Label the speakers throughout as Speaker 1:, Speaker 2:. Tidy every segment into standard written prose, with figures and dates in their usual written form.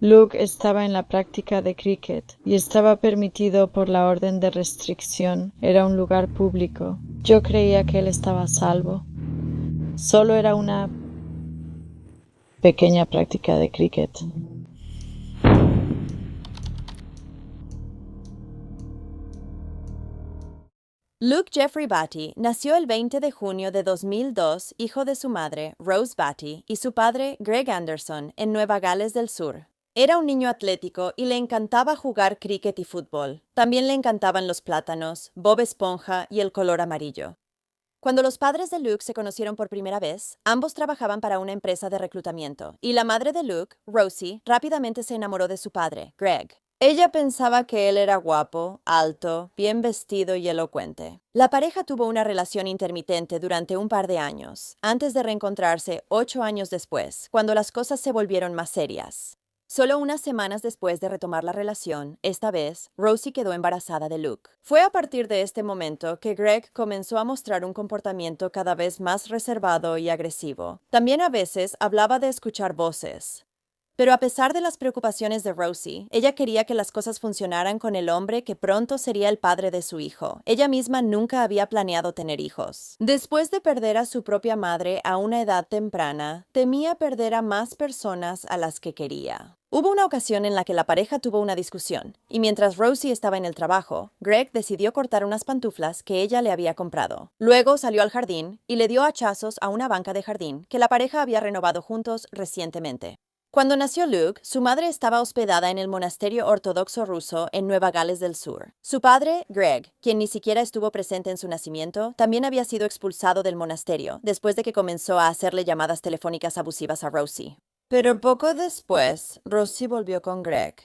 Speaker 1: Luke estaba en la práctica de cricket y estaba permitido por la orden de restricción. Era un lugar público. Yo creía que él estaba a salvo. Solo era una pequeña práctica de cricket.
Speaker 2: Luke Jeffrey Batty nació el 20 de junio de 2002, hijo de su madre, Rose Batty, y su padre, Greg Anderson, en Nueva Gales del Sur. Era un niño atlético y le encantaba jugar cricket y fútbol. También le encantaban los plátanos, Bob Esponja y el color amarillo. Cuando los padres de Luke se conocieron por primera vez, ambos trabajaban para una empresa de reclutamiento, y la madre de Luke, Rosie, rápidamente se enamoró de su padre, Greg. Ella pensaba que él era guapo, alto, bien vestido y elocuente. La pareja tuvo una relación intermitente durante un par de años, antes de reencontrarse 8 años después, cuando las cosas se volvieron más serias. Solo unas semanas después de retomar la relación, esta vez, Rosie quedó embarazada de Luke. Fue a partir de este momento que Greg comenzó a mostrar un comportamiento cada vez más reservado y agresivo. También a veces hablaba de escuchar voces. Pero a pesar de las preocupaciones de Rosie, ella quería que las cosas funcionaran con el hombre que pronto sería el padre de su hijo. Ella misma nunca había planeado tener hijos. Después de perder a su propia madre a una edad temprana, temía perder a más personas a las que quería. Hubo una ocasión en la que la pareja tuvo una discusión, y mientras Rosie estaba en el trabajo, Greg decidió cortar unas pantuflas que ella le había comprado. Luego salió al jardín y le dio hachazos a una banca de jardín que la pareja había renovado juntos recientemente. Cuando nació Luke, su madre estaba hospedada en el monasterio ortodoxo ruso en Nueva Gales del Sur. Su padre, Greg, quien ni siquiera estuvo presente en su nacimiento, también había sido expulsado del monasterio después de que comenzó a hacerle llamadas telefónicas abusivas a Rosie. Pero poco después, Rosie volvió con Greg.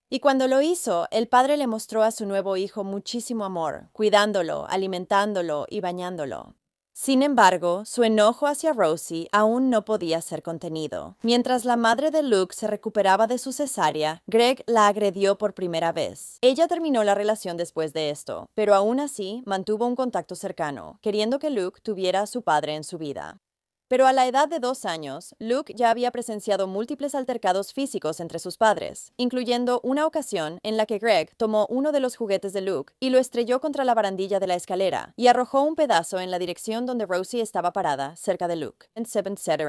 Speaker 2: Y cuando lo hizo, el padre le mostró a su nuevo hijo muchísimo amor, cuidándolo, alimentándolo y bañándolo. Sin embargo, su enojo hacia Rosie aún no podía ser contenido. Mientras la madre de Luke se recuperaba de su cesárea, Greg la agredió por primera vez. Ella terminó la relación después de esto, pero aún así mantuvo un contacto cercano, queriendo que Luke tuviera a su padre en su vida. Pero a la edad de 2 años, Luke ya había presenciado múltiples altercados físicos entre sus padres, incluyendo una ocasión en la que Greg tomó uno de los juguetes de Luke y lo estrelló contra la barandilla de la escalera y arrojó un pedazo en la dirección donde Rosie estaba parada, cerca de Luke.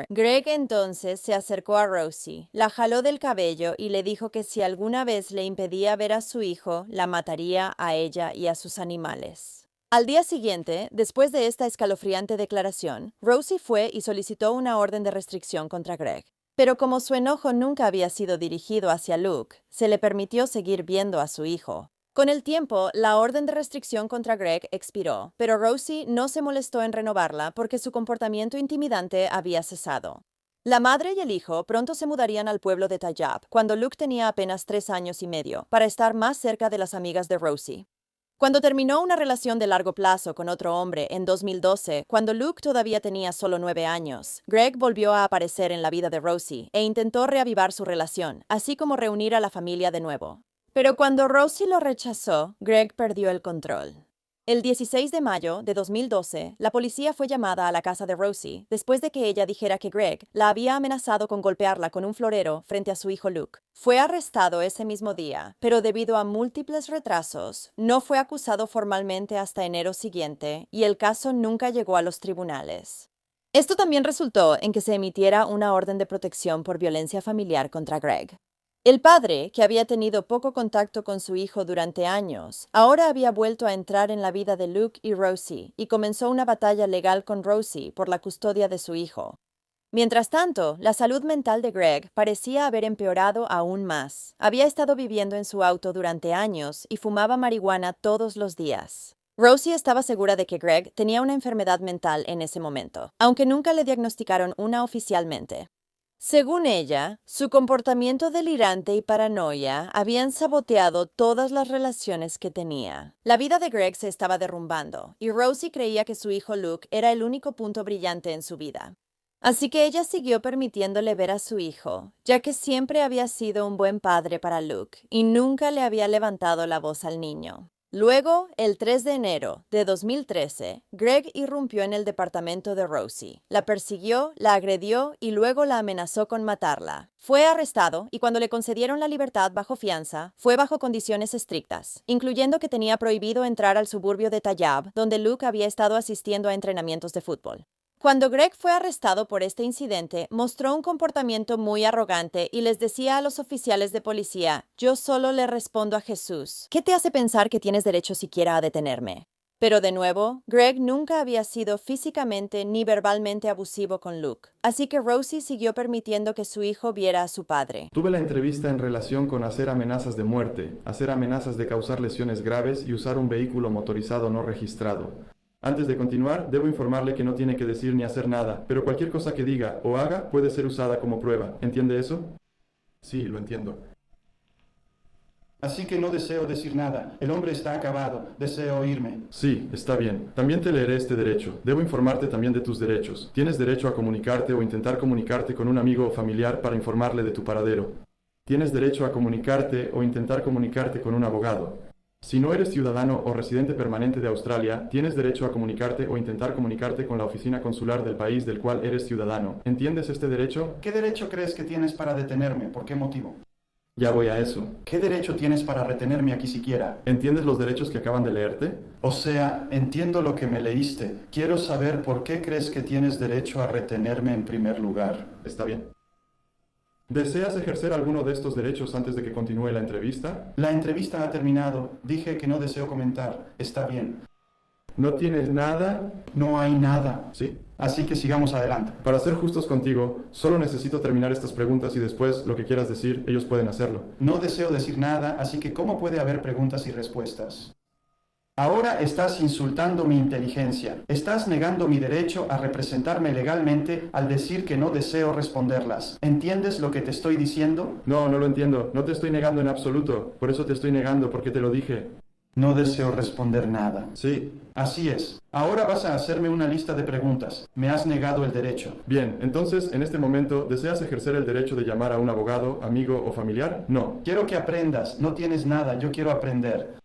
Speaker 2: Greg entonces se acercó a Rosie, la jaló del cabello y le dijo que si alguna vez le impedía ver a su hijo, la mataría a ella y a sus animales. Al día siguiente, después de esta escalofriante declaración, Rosie fue y solicitó una orden de restricción contra Greg. Pero como su enojo nunca había sido dirigido hacia Luke, se le permitió seguir viendo a su hijo. Con el tiempo, la orden de restricción contra Greg expiró, pero Rosie no se molestó en renovarla porque su comportamiento intimidante había cesado. La madre y el hijo pronto se mudarían al pueblo de Tayab, cuando Luke tenía apenas 3 años y medio, para estar más cerca de las amigas de Rosie. Cuando terminó una relación de largo plazo con otro hombre en 2012, cuando Luke todavía tenía solo 9 años, Greg volvió a aparecer en la vida de Rosie e intentó reavivar su relación, así como reunir a la familia de nuevo. Pero cuando Rosie lo rechazó, Greg perdió el control. El 16 de mayo de 2012, la policía fue llamada a la casa de Rosie después de que ella dijera que Greg la había amenazado con golpearla con un florero frente a su hijo Luke. Fue arrestado ese mismo día, pero debido a múltiples retrasos, no fue acusado formalmente hasta enero siguiente y el caso nunca llegó a los tribunales. Esto también resultó en que se emitiera una orden de protección por violencia familiar contra Greg. El padre, que había tenido poco contacto con su hijo durante años, ahora había vuelto a entrar en la vida de Luke y Rosie y comenzó una batalla legal con Rosie por la custodia de su hijo. Mientras tanto, la salud mental de Greg parecía haber empeorado aún más. Había estado viviendo en su auto durante años y fumaba marihuana todos los días. Rosie estaba segura de que Greg tenía una enfermedad mental en ese momento, aunque nunca le diagnosticaron una oficialmente. Según ella, su comportamiento delirante y paranoia habían saboteado todas las relaciones que tenía. La vida de Greg se estaba derrumbando, y Rosie creía que su hijo Luke era el único punto brillante en su vida. Así que ella siguió permitiéndole ver a su hijo, ya que siempre había sido un buen padre para Luke y nunca le había levantado la voz al niño. Luego, el 3 de enero de 2013, Greg irrumpió en el departamento de Rosie, la persiguió, la agredió y luego la amenazó con matarla. Fue arrestado y cuando le concedieron la libertad bajo fianza, fue bajo condiciones estrictas, incluyendo que tenía prohibido entrar al suburbio de Tayab, donde Luke había estado asistiendo a entrenamientos de fútbol. Cuando Greg fue arrestado por este incidente, mostró un comportamiento muy arrogante y les decía a los oficiales de policía, «Yo solo le respondo a Jesús. ¿Qué te hace pensar que tienes derecho siquiera a detenerme?» Pero de nuevo, Greg nunca había sido físicamente ni verbalmente abusivo con Luke, así que Rosie siguió permitiendo que su hijo viera a su padre.
Speaker 3: Tuve la entrevista en relación con hacer amenazas de muerte, hacer amenazas de causar lesiones graves y usar un vehículo motorizado no registrado. Antes de continuar, debo informarle que no tiene que decir ni hacer nada, pero cualquier cosa que diga o haga puede ser usada como prueba. ¿Entiende eso? Sí, lo entiendo.
Speaker 4: Así que no deseo decir nada. El hombre está acabado. Deseo irme.
Speaker 3: Sí, está bien. También te leeré este derecho. Debo informarte también de tus derechos. Tienes derecho a comunicarte o intentar comunicarte con un amigo o familiar para informarle de tu paradero. Tienes derecho a comunicarte o intentar comunicarte con un abogado. Si no eres ciudadano o residente permanente de Australia, tienes derecho a comunicarte o intentar comunicarte con la oficina consular del país del cual eres ciudadano. ¿Entiendes este derecho?
Speaker 4: ¿Qué derecho crees que tienes para detenerme? ¿Por qué motivo?
Speaker 3: Ya voy a eso.
Speaker 4: ¿Qué derecho tienes para retenerme aquí siquiera?
Speaker 3: ¿Entiendes los derechos que acaban de leerte?
Speaker 4: O sea, entiendo lo que me leíste. Quiero saber por qué crees que tienes derecho a retenerme en primer lugar.
Speaker 3: Está bien. ¿Deseas ejercer alguno de estos derechos antes de que continúe la entrevista?
Speaker 4: La entrevista ha terminado. Dije que no deseo comentar. Está bien.
Speaker 3: ¿No tienes nada?
Speaker 4: No hay nada.
Speaker 3: Sí.
Speaker 4: Así que sigamos adelante.
Speaker 3: Para ser justos contigo, solo necesito terminar estas preguntas y después, lo que quieras decir, ellos pueden hacerlo.
Speaker 4: No deseo decir nada, así que ¿cómo puede haber preguntas y respuestas? Ahora estás insultando mi inteligencia. Estás negando mi derecho a representarme legalmente al decir que no deseo responderlas. ¿Entiendes lo que te estoy diciendo?
Speaker 3: No, no lo entiendo. No te estoy negando en absoluto. Por eso te estoy negando, porque te lo dije.
Speaker 4: No deseo responder nada.
Speaker 3: Sí.
Speaker 4: Así es. Ahora vas a hacerme una lista de preguntas. Me has negado el derecho.
Speaker 3: Bien, entonces, en este momento, ¿deseas ejercer el derecho de llamar a un abogado, amigo o familiar? No.
Speaker 4: Quiero que aprendas. No tienes nada. Yo quiero aprender.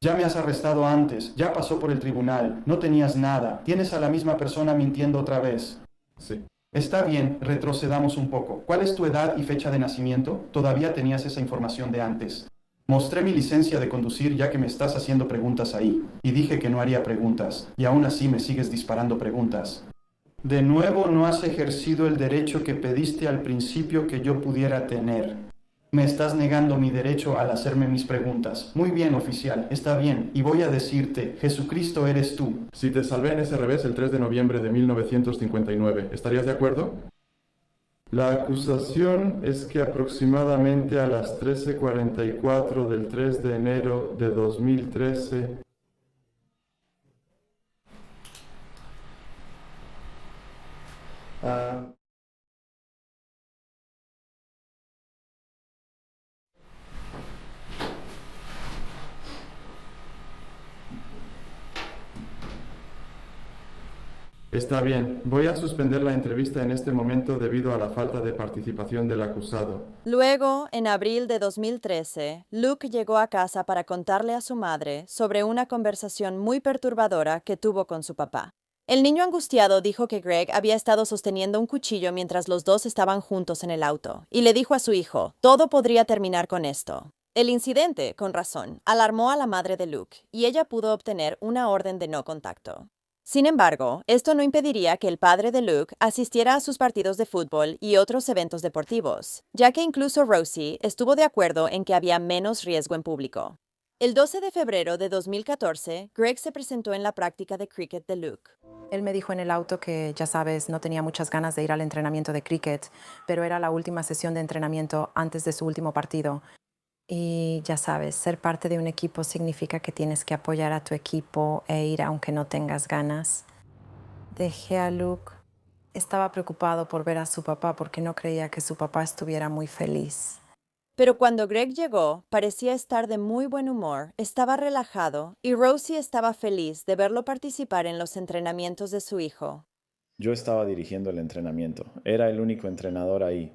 Speaker 4: Ya me has arrestado antes. Ya pasó por el tribunal. No tenías nada. Tienes a la misma persona mintiendo otra vez.
Speaker 3: Sí.
Speaker 4: Está bien, retrocedamos un poco. ¿Cuál es tu edad y fecha de nacimiento? Todavía tenías esa información de antes. Mostré mi licencia de conducir ya que me estás haciendo preguntas ahí. Y dije que no haría preguntas. Y aún así me sigues disparando preguntas. De nuevo no has ejercido el derecho que pediste al principio que yo pudiera tener. Me estás negando mi derecho al hacerme mis preguntas. Muy bien, oficial, está bien. Y voy a decirte, Jesucristo eres tú.
Speaker 3: Si te salvé en ese revés el 3 de noviembre de 1959, ¿estarías de acuerdo? La acusación es que aproximadamente a las 13:44 del 3 de enero de 2013... Está bien, voy a suspender la entrevista en este momento debido a la falta de participación del acusado.
Speaker 2: Luego, en abril de 2013, Luke llegó a casa para contarle a su madre sobre una conversación muy perturbadora que tuvo con su papá. El niño angustiado dijo que Greg había estado sosteniendo un cuchillo mientras los dos estaban juntos en el auto, y le dijo a su hijo, todo podría terminar con esto. El incidente, con razón, alarmó a la madre de Luke, y ella pudo obtener una orden de no contacto. Sin embargo, esto no impediría que el padre de Luke asistiera a sus partidos de fútbol y otros eventos deportivos, ya que incluso Rosie estuvo de acuerdo en que había menos riesgo en público. El 12 de febrero de 2014, Greg se presentó en la práctica de cricket de Luke.
Speaker 5: Él me dijo en el auto que, ya sabes, no tenía muchas ganas de ir al entrenamiento de cricket, pero era la última sesión de entrenamiento antes de su último partido. Y ya sabes, ser parte de un equipo significa que tienes que apoyar a tu equipo e ir aunque no tengas ganas. Dejé a Luke. Estaba preocupado por ver a su papá porque no creía que su papá estuviera muy feliz.
Speaker 2: Pero cuando Greg llegó, parecía estar de muy buen humor, estaba relajado y Rosie estaba feliz de verlo participar en los entrenamientos de su hijo.
Speaker 6: Yo estaba dirigiendo el entrenamiento. Era el único entrenador ahí.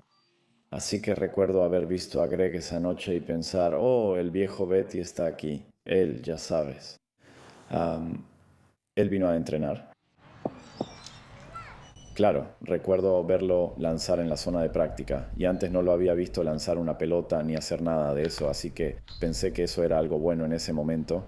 Speaker 6: Así que recuerdo haber visto a Greg esa noche y pensar, oh, el viejo Betty está aquí. Él, ya sabes. Él vino a entrenar. Claro, recuerdo verlo lanzar en la zona de práctica, y antes no lo había visto lanzar una pelota ni hacer nada de eso, así que pensé que eso era algo bueno en ese momento.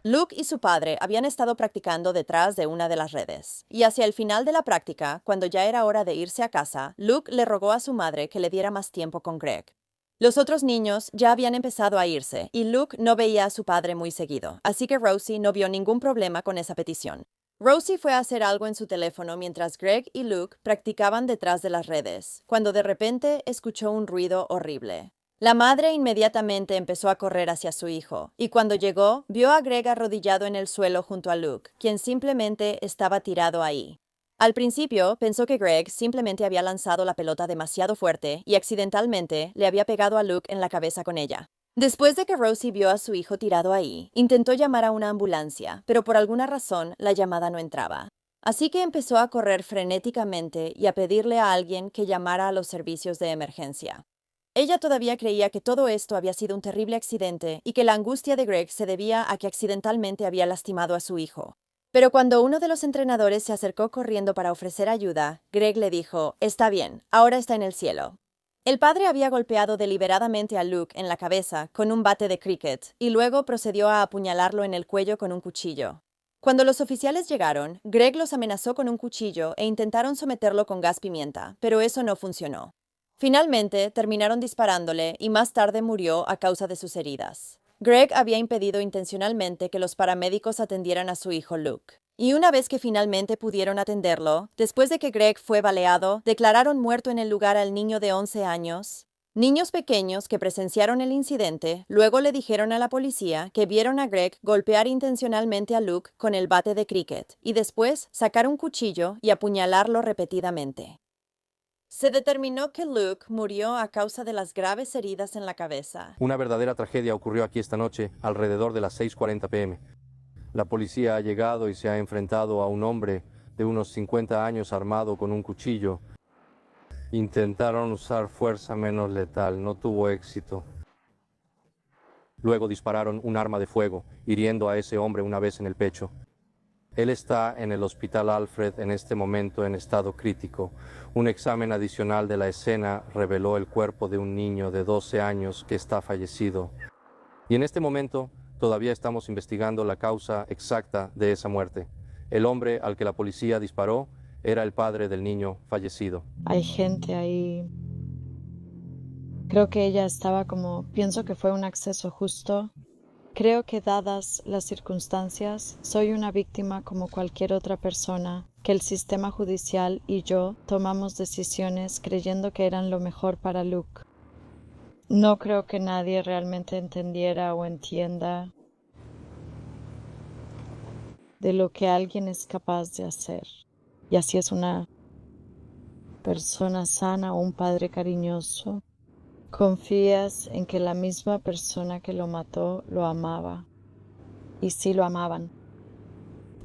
Speaker 2: Luke y su padre habían estado practicando detrás de una de las redes, y hacia el final de la práctica, cuando ya era hora de irse a casa, Luke le rogó a su madre que le diera más tiempo con Greg. Los otros niños ya habían empezado a irse, y Luke no veía a su padre muy seguido, así que Rosie no vio ningún problema con esa petición. Rosie fue a hacer algo en su teléfono mientras Greg y Luke practicaban detrás de las redes, cuando de repente escuchó un ruido horrible. La madre inmediatamente empezó a correr hacia su hijo, y cuando llegó, vio a Greg arrodillado en el suelo junto a Luke, quien simplemente estaba tirado ahí. Al principio, pensó que Greg simplemente había lanzado la pelota demasiado fuerte y accidentalmente le había pegado a Luke en la cabeza con ella. Después de que Rosie vio a su hijo tirado ahí, intentó llamar a una ambulancia, pero por alguna razón la llamada no entraba. Así que empezó a correr frenéticamente y a pedirle a alguien que llamara a los servicios de emergencia. Ella todavía creía que todo esto había sido un terrible accidente y que la angustia de Greg se debía a que accidentalmente había lastimado a su hijo. Pero cuando uno de los entrenadores se acercó corriendo para ofrecer ayuda, Greg le dijo, «Está bien, ahora está en el cielo». El padre había golpeado deliberadamente a Luke en la cabeza con un bate de cricket y luego procedió a apuñalarlo en el cuello con un cuchillo. Cuando los oficiales llegaron, Greg los amenazó con un cuchillo e intentaron someterlo con gas pimienta, pero eso no funcionó. Finalmente, terminaron disparándole y más tarde murió a causa de sus heridas. Greg había impedido intencionalmente que los paramédicos atendieran a su hijo Luke. Y una vez que finalmente pudieron atenderlo, después de que Greg fue baleado, declararon muerto en el lugar al niño de 11 años. Niños pequeños que presenciaron el incidente luego le dijeron a la policía que vieron a Greg golpear intencionalmente a Luke con el bate de cricket y después sacar un cuchillo y apuñalarlo repetidamente. Se determinó que Luke murió a causa de las graves heridas en la cabeza.
Speaker 7: Una verdadera tragedia ocurrió aquí esta noche, alrededor de las 6:40 p.m. La policía ha llegado y se ha enfrentado a un hombre de unos 50 años armado con un cuchillo. Intentaron usar fuerza menos letal, no tuvo éxito. Luego dispararon un arma de fuego, hiriendo a ese hombre una vez en el pecho. Él está en el Hospital Alfred en este momento en estado crítico. Un examen adicional de la escena reveló el cuerpo de un niño de 12 años que está fallecido. Y en este momento todavía estamos investigando la causa exacta de esa muerte. El hombre al que la policía disparó era el padre del niño fallecido.
Speaker 1: Hay gente ahí. Creo que ella estaba pienso que fue un acceso justo. Creo que dadas las circunstancias, soy una víctima como cualquier otra persona, que el sistema judicial y yo tomamos decisiones creyendo que eran lo mejor para Luke. No creo que nadie realmente entendiera o entienda de lo que alguien es capaz de hacer. Y así es una persona sana o un padre cariñoso. Confías en que la misma persona que lo mató lo amaba. Y sí lo amaban.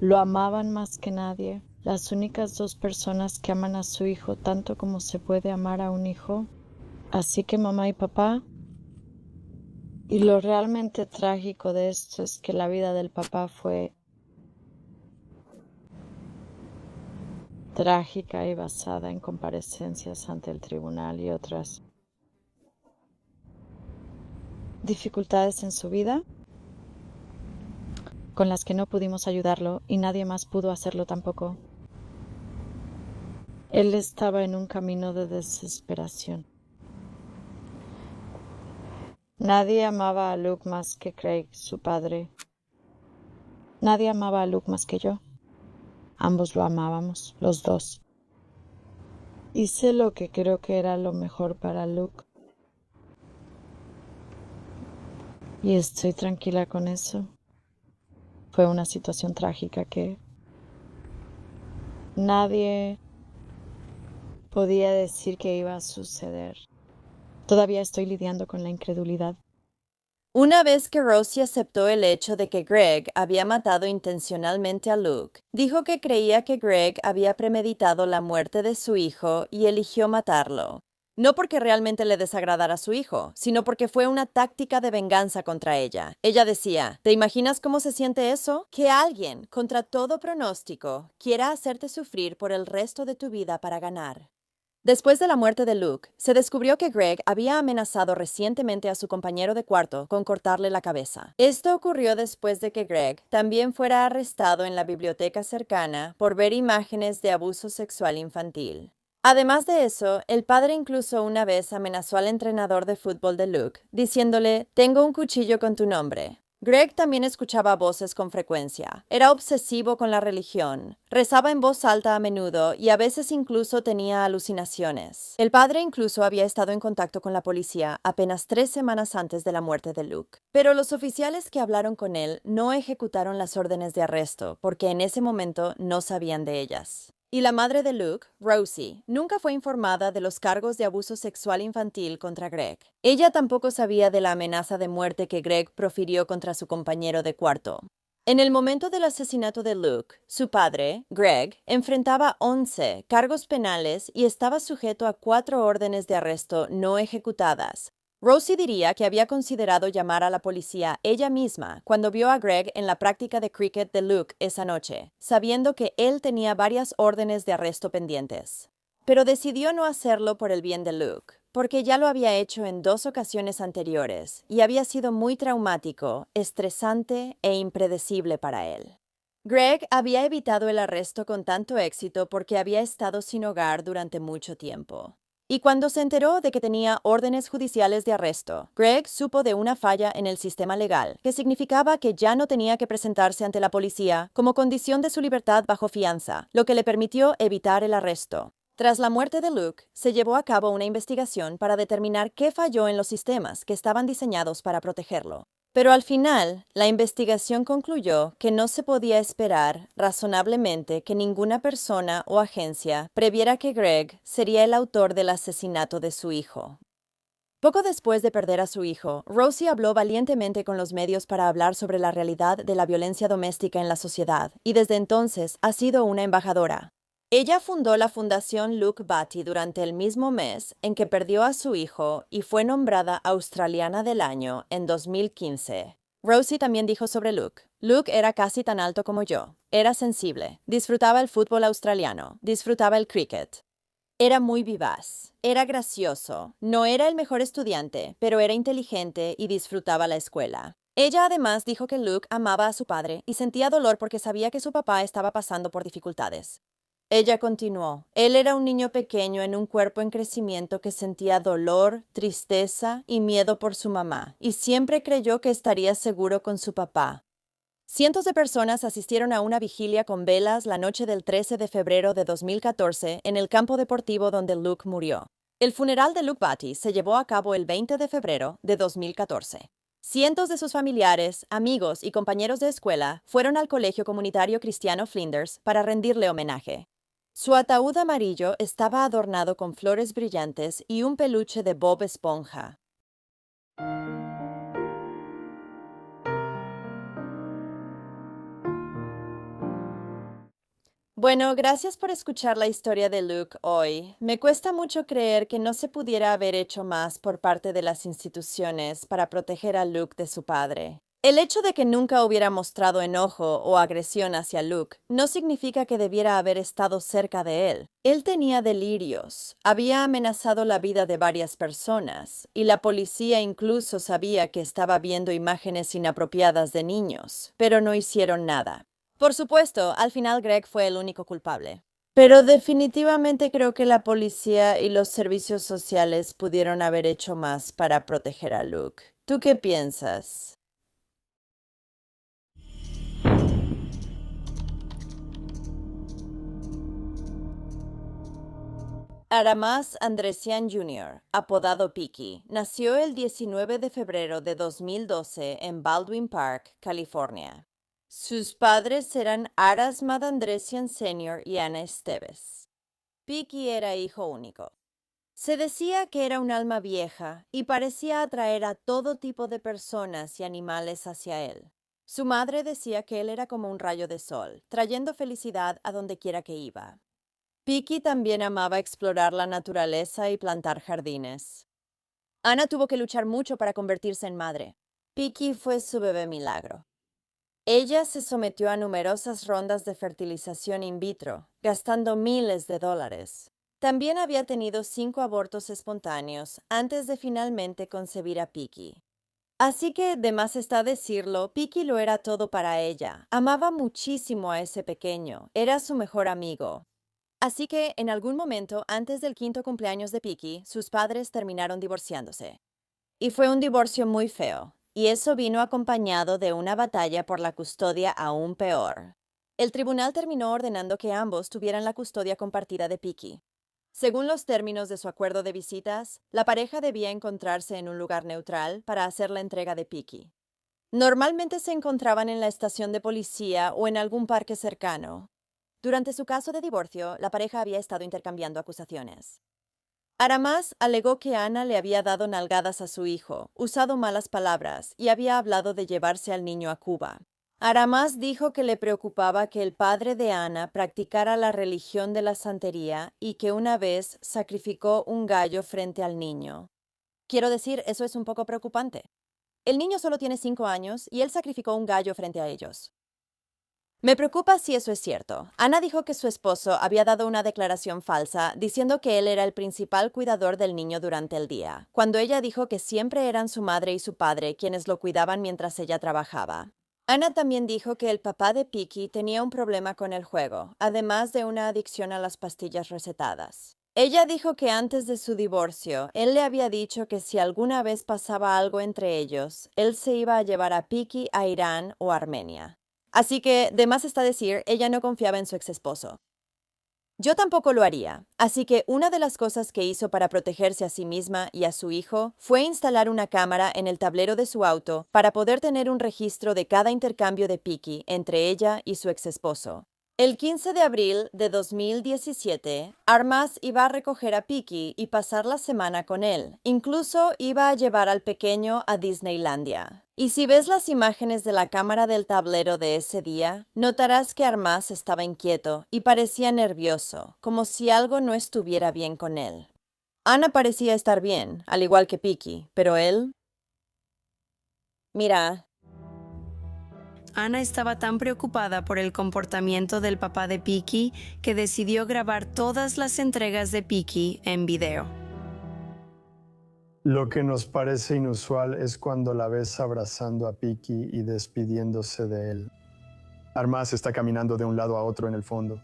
Speaker 1: Lo amaban más que nadie. Las únicas dos personas que aman a su hijo tanto como se puede amar a un hijo. Así que mamá y papá. Y lo realmente trágico de esto es que la vida del papá fue trágica y basada en comparecencias ante el tribunal y otras dificultades en su vida con las que no pudimos ayudarlo y nadie más pudo hacerlo tampoco. Él estaba en un camino de desesperación. Nadie amaba a Luke más que Craig, su padre. Nadie amaba a Luke más que yo. Ambos lo amábamos, los dos. Hice lo que creo que era lo mejor para Luke. Y estoy tranquila con eso. Fue una situación trágica que nadie podía decir que iba a suceder. Todavía estoy lidiando con la incredulidad.
Speaker 2: Una vez que Rosie aceptó el hecho de que Greg había matado intencionalmente a Luke, dijo que creía que Greg había premeditado la muerte de su hijo y eligió matarlo. No porque realmente le desagradara a su hijo, sino porque fue una táctica de venganza contra ella. Ella decía, ¿te imaginas cómo se siente eso? Que alguien, contra todo pronóstico, quiera hacerte sufrir por el resto de tu vida para ganar. Después de la muerte de Luke, se descubrió que Greg había amenazado recientemente a su compañero de cuarto con cortarle la cabeza. Esto ocurrió después de que Greg también fuera arrestado en la biblioteca cercana por ver imágenes de abuso sexual infantil. Además de eso, el padre incluso una vez amenazó al entrenador de fútbol de Luke, diciéndole, «Tengo un cuchillo con tu nombre». Greg también escuchaba voces con frecuencia. Era obsesivo con la religión. Rezaba en voz alta a menudo y a veces incluso tenía alucinaciones. El padre incluso había estado en contacto con la policía apenas 3 semanas antes de la muerte de Luke. Pero los oficiales que hablaron con él no ejecutaron las órdenes de arresto porque en ese momento no sabían de ellas. Y la madre de Luke, Rosie, nunca fue informada de los cargos de abuso sexual infantil contra Greg. Ella tampoco sabía de la amenaza de muerte que Greg profirió contra su compañero de cuarto. En el momento del asesinato de Luke, su padre, Greg, enfrentaba 11 cargos penales y estaba sujeto a 4 órdenes de arresto no ejecutadas. Rosie diría que había considerado llamar a la policía ella misma cuando vio a Greg en la práctica de cricket de Luke esa noche, sabiendo que él tenía varias órdenes de arresto pendientes. Pero decidió no hacerlo por el bien de Luke, porque ya lo había hecho en 2 ocasiones anteriores y había sido muy traumático, estresante e impredecible para él. Greg había evitado el arresto con tanto éxito porque había estado sin hogar durante mucho tiempo. Y cuando se enteró de que tenía órdenes judiciales de arresto, Greg supo de una falla en el sistema legal, que significaba que ya no tenía que presentarse ante la policía como condición de su libertad bajo fianza, lo que le permitió evitar el arresto. Tras la muerte de Luke, se llevó a cabo una investigación para determinar qué falló en los sistemas que estaban diseñados para protegerlo. Pero al final, la investigación concluyó que no se podía esperar razonablemente que ninguna persona o agencia previera que Greg sería el autor del asesinato de su hijo. Poco después de perder a su hijo, Rosie habló valientemente con los medios para hablar sobre la realidad de la violencia doméstica en la sociedad, y desde entonces ha sido una embajadora. Ella fundó la Fundación Luke Batty durante el mismo mes en que perdió a su hijo y fue nombrada Australiana del Año en 2015. Rosie también dijo sobre Luke. Luke era casi tan alto como yo. Era sensible. Disfrutaba el fútbol australiano. Disfrutaba el cricket. Era muy vivaz. Era gracioso. No era el mejor estudiante, pero era inteligente y disfrutaba la escuela. Ella además dijo que Luke amaba a su padre y sentía dolor porque sabía que su papá estaba pasando por dificultades. Ella continuó, él era un niño pequeño en un cuerpo en crecimiento que sentía dolor, tristeza y miedo por su mamá, y siempre creyó que estaría seguro con su papá. Cientos de personas asistieron a una vigilia con velas la noche del 13 de febrero de 2014 en el campo deportivo donde Luke murió. El funeral de Luke Batty se llevó a cabo el 20 de febrero de 2014. Cientos de sus familiares, amigos y compañeros de escuela fueron al colegio comunitario cristiano Flinders para rendirle homenaje. Su ataúd amarillo estaba adornado con flores brillantes y un peluche de Bob Esponja. Bueno, gracias por escuchar la historia de Luke hoy. Me cuesta mucho creer que no se pudiera haber hecho más por parte de las instituciones para proteger a Luke de su padre. El hecho de que nunca hubiera mostrado enojo o agresión hacia Luke no significa que debiera haber estado cerca de él. Él tenía delirios, había amenazado la vida de varias personas, y la policía incluso sabía que estaba viendo imágenes inapropiadas de niños, pero no hicieron nada. Por supuesto, al final Greg fue el único culpable. Pero definitivamente creo que la policía y los servicios sociales pudieron haber hecho más para proteger a Luke. ¿Tú qué piensas? Aramas Andresian Jr., apodado Piki, nació el 19 de febrero de 2012 en Baldwin Park, California. Sus padres eran Aras Andresian Sr. y Ana Esteves. Piki era hijo único. Se decía que era un alma vieja y parecía atraer a todo tipo de personas y animales hacia él. Su madre decía que él era como un rayo de sol, trayendo felicidad a donde quiera que iba. Piki también amaba explorar la naturaleza y plantar jardines. Anna tuvo que luchar mucho para convertirse en madre. Piki fue su bebé milagro. Ella se sometió a numerosas rondas de fertilización in vitro, gastando miles de dólares. También había tenido 5 abortos espontáneos antes de finalmente concebir a Piki. Así que, de más está decirlo, Piki lo era todo para ella. Amaba muchísimo a ese pequeño, era su mejor amigo. Así que, en algún momento, antes del 5º cumpleaños de Piki, sus padres terminaron divorciándose. Y fue un divorcio muy feo, y eso vino acompañado de una batalla por la custodia aún peor. El tribunal terminó ordenando que ambos tuvieran la custodia compartida de Piki. Según los términos de su acuerdo de visitas, la pareja debía encontrarse en un lugar neutral para hacer la entrega de Piki. Normalmente se encontraban en la estación de policía o en algún parque cercano. Durante su caso de divorcio, la pareja había estado intercambiando acusaciones. Aramas alegó que Anna le había dado nalgadas a su hijo, usado malas palabras y había hablado de llevarse al niño a Cuba. Aramas dijo que le preocupaba que el padre de Anna practicara la religión de la santería y que una vez sacrificó un gallo frente al niño. Quiero decir, eso es un poco preocupante. El niño solo tiene 5 años y él sacrificó un gallo frente a ellos. Me preocupa si eso es cierto. Anna dijo que su esposo había dado una declaración falsa diciendo que él era el principal cuidador del niño durante el día, cuando ella dijo que siempre eran su madre y su padre quienes lo cuidaban mientras ella trabajaba. Anna también dijo que el papá de Piki tenía un problema con el juego, además de una adicción a las pastillas recetadas. Ella dijo que antes de su divorcio, él le había dicho que si alguna vez pasaba algo entre ellos, él se iba a llevar a Piki a Irán o Armenia. Así que, de más está decir, ella no confiaba en su exesposo. Yo tampoco lo haría, así que una de las cosas que hizo para protegerse a sí misma y a su hijo fue instalar una cámara en el tablero de su auto para poder tener un registro de cada intercambio de Piki entre ella y su exesposo. El 15 de abril de 2017, Armas iba a recoger a Piki y pasar la semana con él. Incluso iba a llevar al pequeño a Disneylandia. Y si ves las imágenes de la cámara del tablero de ese día, notarás que Armas estaba inquieto y parecía nervioso, como si algo no estuviera bien con él. Anna parecía estar bien, al igual que Piki, pero él... Mira...
Speaker 8: Anna estaba tan preocupada por el comportamiento del papá de Piki que decidió grabar todas las entregas de Piki en video.
Speaker 9: Lo que nos parece inusual es cuando la ves abrazando a Piki y despidiéndose de él. Armas está caminando de un lado a otro en el fondo.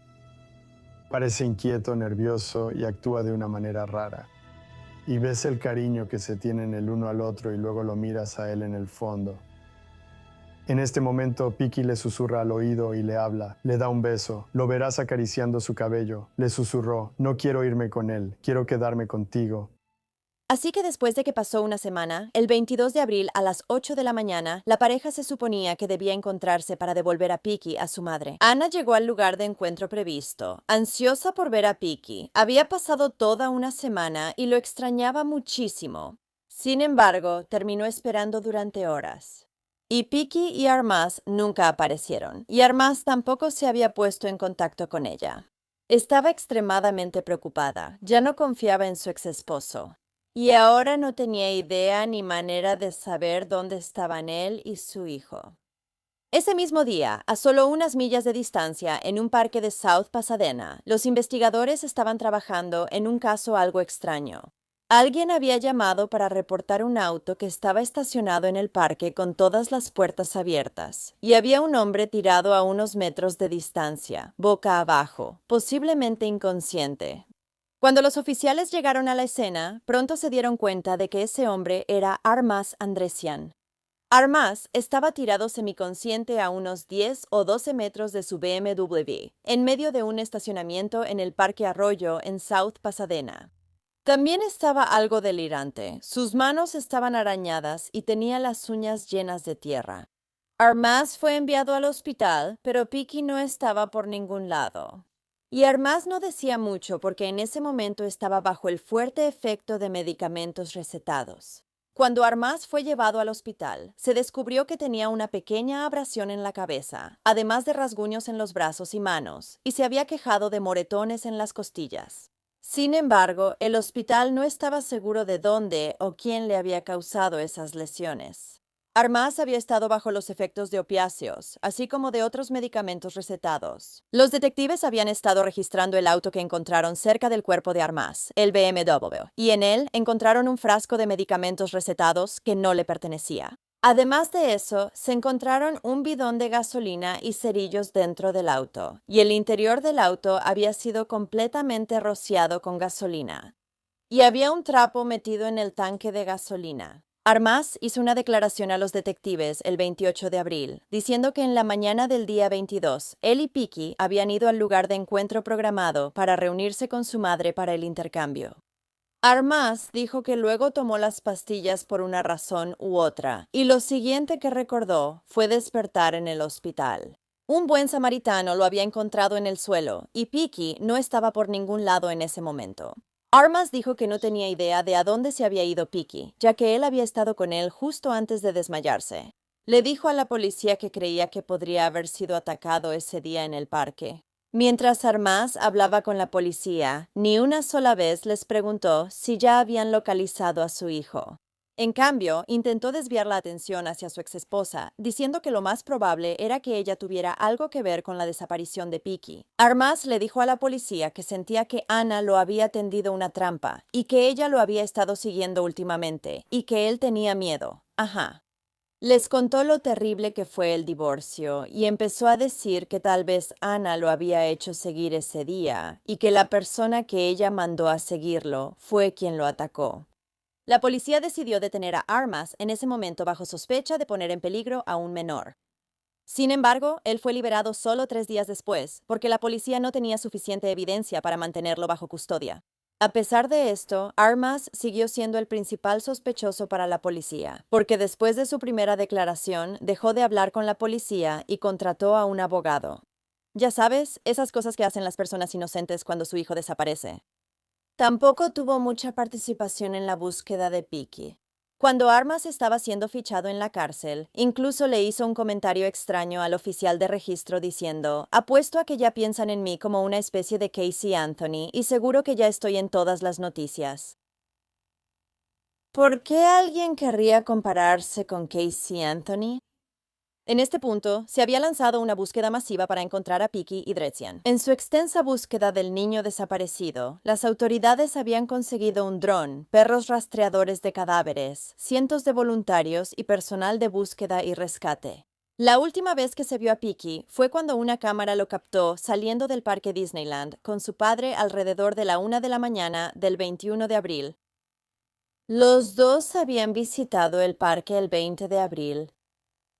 Speaker 9: Parece inquieto, nervioso y actúa de una manera rara. Y ves el cariño que se tienen el uno al otro y luego lo miras a él en el fondo. En este momento, Piki le susurra al oído y le habla. Le da un beso. Lo verás acariciando su cabello. Le susurró, no quiero irme con él, quiero quedarme contigo.
Speaker 2: Así que después de que pasó una semana, el 22 de abril a las 8 de la mañana, la pareja se suponía que debía encontrarse para devolver a Piki a su madre. Anna llegó al lugar de encuentro previsto, ansiosa por ver a Piki. Había pasado toda una semana y lo extrañaba muchísimo. Sin embargo, terminó esperando durante horas. Y Piki y Armas nunca aparecieron, y Armas tampoco se había puesto en contacto con ella. Estaba extremadamente preocupada, ya no confiaba en su exesposo. Y ahora no tenía idea ni manera de saber dónde estaban él y su hijo. Ese mismo día, a solo unas millas de distancia, en un parque de South Pasadena, los investigadores estaban trabajando en un caso algo extraño. Alguien había llamado para reportar un auto que estaba estacionado en el parque con todas las puertas abiertas, y había un hombre tirado a unos metros de distancia, boca abajo, posiblemente inconsciente. Cuando los oficiales llegaron a la escena, pronto se dieron cuenta de que ese hombre era Armas Andresian. Armas estaba tirado semiconsciente a unos 10 o 12 metros de su BMW, en medio de un estacionamiento en el Parque Arroyo en South Pasadena. También estaba algo delirante. Sus manos estaban arañadas y tenía las uñas llenas de tierra. Armas fue enviado al hospital, pero Piki no estaba por ningún lado. Y Armas no decía mucho porque en ese momento estaba bajo el fuerte efecto de medicamentos recetados. Cuando Armas fue llevado al hospital, se descubrió que tenía una pequeña abrasión en la cabeza, además de rasguños en los brazos y manos, y se había quejado de moretones en las costillas. Sin embargo, el hospital no estaba seguro de dónde o quién le había causado esas lesiones. Armas había estado bajo los efectos de opiáceos, así como de otros medicamentos recetados. Los detectives habían estado registrando el auto que encontraron cerca del cuerpo de Armas, el BMW, y en él encontraron un frasco de medicamentos recetados que no le pertenecía. Además de eso, se encontraron un bidón de gasolina y cerillos dentro del auto, y el interior del auto había sido completamente rociado con gasolina. Y había un trapo metido en el tanque de gasolina. Armas hizo una declaración a los detectives el 28 de abril, diciendo que en la mañana del día 22, él y Picky habían ido al lugar de encuentro programado para reunirse con su madre para el intercambio. Armas dijo que luego tomó las pastillas por una razón u otra, y lo siguiente que recordó fue despertar en el hospital. Un buen samaritano lo había encontrado en el suelo, y Picky no estaba por ningún lado en ese momento. Armas dijo que no tenía idea de a dónde se había ido Picky, ya que él había estado con él justo antes de desmayarse. Le dijo a la policía que creía que podría haber sido atacado ese día en el parque. Mientras Armas hablaba con la policía, ni una sola vez les preguntó si ya habían localizado a su hijo. En cambio, intentó desviar la atención hacia su exesposa, diciendo que lo más probable era que ella tuviera algo que ver con la desaparición de Picky. Armas le dijo a la policía que sentía que Ana lo había tendido una trampa y que ella lo había estado siguiendo últimamente y que él tenía miedo. Ajá. Les contó lo terrible que fue el divorcio y empezó a decir que tal vez Ana lo había hecho seguir ese día y que la persona que ella mandó a seguirlo fue quien lo atacó. La policía decidió detener a Armas en ese momento bajo sospecha de poner en peligro a un menor. Sin embargo, él fue liberado solo 3 días después, porque la policía no tenía suficiente evidencia para mantenerlo bajo custodia. A pesar de esto, Armas siguió siendo el principal sospechoso para la policía, porque después de su primera declaración dejó de hablar con la policía y contrató a un abogado. Ya sabes, esas cosas que hacen las personas inocentes cuando su hijo desaparece. Tampoco tuvo mucha participación en la búsqueda de Picky. Cuando Armas estaba siendo fichado en la cárcel, incluso le hizo un comentario extraño al oficial de registro diciendo: «Apuesto a que ya piensan en mí como una especie de Casey Anthony y seguro que ya estoy en todas las noticias». ¿Por qué alguien querría compararse con Casey Anthony? En este punto, se había lanzado una búsqueda masiva para encontrar a Picky y Drezian. En su extensa búsqueda del niño desaparecido, las autoridades habían conseguido un dron, perros rastreadores de cadáveres, cientos de voluntarios y personal de búsqueda y rescate. La última vez que se vio a Picky fue cuando una cámara lo captó saliendo del parque Disneyland con su padre alrededor de la 1 de la mañana del 21 de abril. Los dos habían visitado el parque el 20 de abril.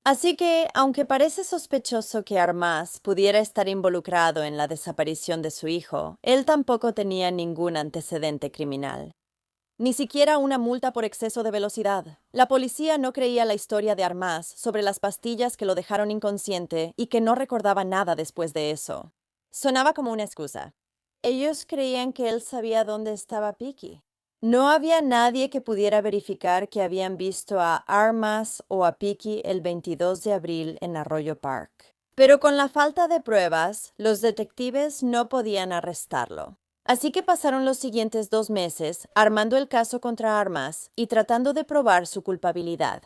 Speaker 2: Así que, aunque parece sospechoso que Armas pudiera estar involucrado en la desaparición de su hijo, él tampoco tenía ningún antecedente criminal. Ni siquiera una multa por exceso de velocidad. La policía no creía la historia de Armas sobre las pastillas que lo dejaron inconsciente y que no recordaba nada después de eso. Sonaba como una excusa. Ellos creían que él sabía dónde estaba Picky. No había nadie que pudiera verificar que habían visto a Armas o a Picky el 22 de abril en Arroyo Park. Pero con la falta de pruebas, los detectives no podían arrestarlo. Así que pasaron los siguientes 2 meses armando el caso contra Armas y tratando de probar su culpabilidad.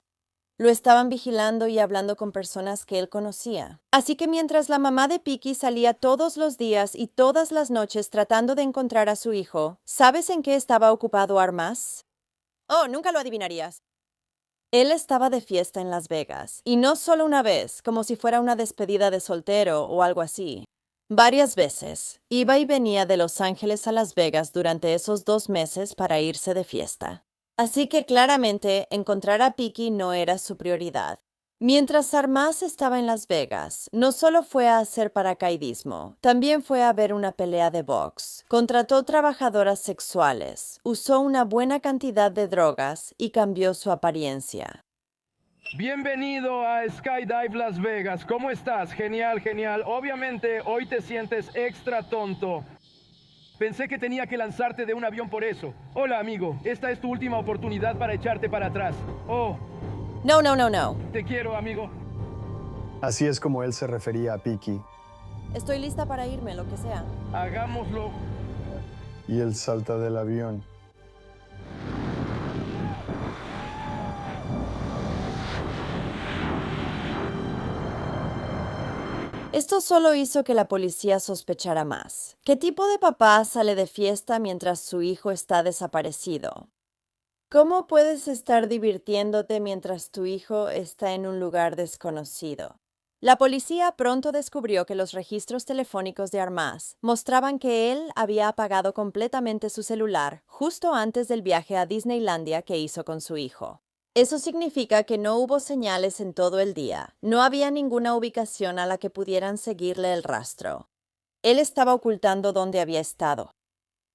Speaker 2: Lo estaban vigilando y hablando con personas que él conocía. Así que mientras la mamá de Picky salía todos los días y todas las noches tratando de encontrar a su hijo, ¿sabes en qué estaba ocupado Armas? Oh, nunca lo adivinarías. Él estaba de fiesta en Las Vegas, y no solo una vez, como si fuera una despedida de soltero o algo así. Varias veces. Iba y venía de Los Ángeles a Las Vegas durante esos 2 meses para irse de fiesta. Así que claramente encontrar a Picky no era su prioridad. Mientras Armas estaba en Las Vegas, no solo fue a hacer paracaidismo, también fue a ver una pelea de box, contrató trabajadoras sexuales, usó una buena cantidad de drogas y cambió su apariencia.
Speaker 10: Bienvenido a Skydive Las Vegas. ¿Cómo estás? Genial, genial. Obviamente hoy te sientes extra tonto. Pensé que tenía que lanzarte de un avión por eso. Hola, amigo. Esta es tu última oportunidad para echarte para atrás. Oh.
Speaker 2: No, no, no, no.
Speaker 10: Te quiero, amigo.
Speaker 9: Así es como él se refería a Peaky.
Speaker 2: Estoy lista para irme, lo que sea.
Speaker 10: Hagámoslo.
Speaker 9: Y él salta del avión.
Speaker 2: Esto solo hizo que la policía sospechara más. ¿Qué tipo de papá sale de fiesta mientras su hijo está desaparecido? ¿Cómo puedes estar divirtiéndote mientras tu hijo está en un lugar desconocido? La policía pronto descubrió que los registros telefónicos de Armaz mostraban que él había apagado completamente su celular justo antes del viaje a Disneylandia que hizo con su hijo. Eso significa que no hubo señales en todo el día. No había ninguna ubicación a la que pudieran seguirle el rastro. Él estaba ocultando dónde había estado.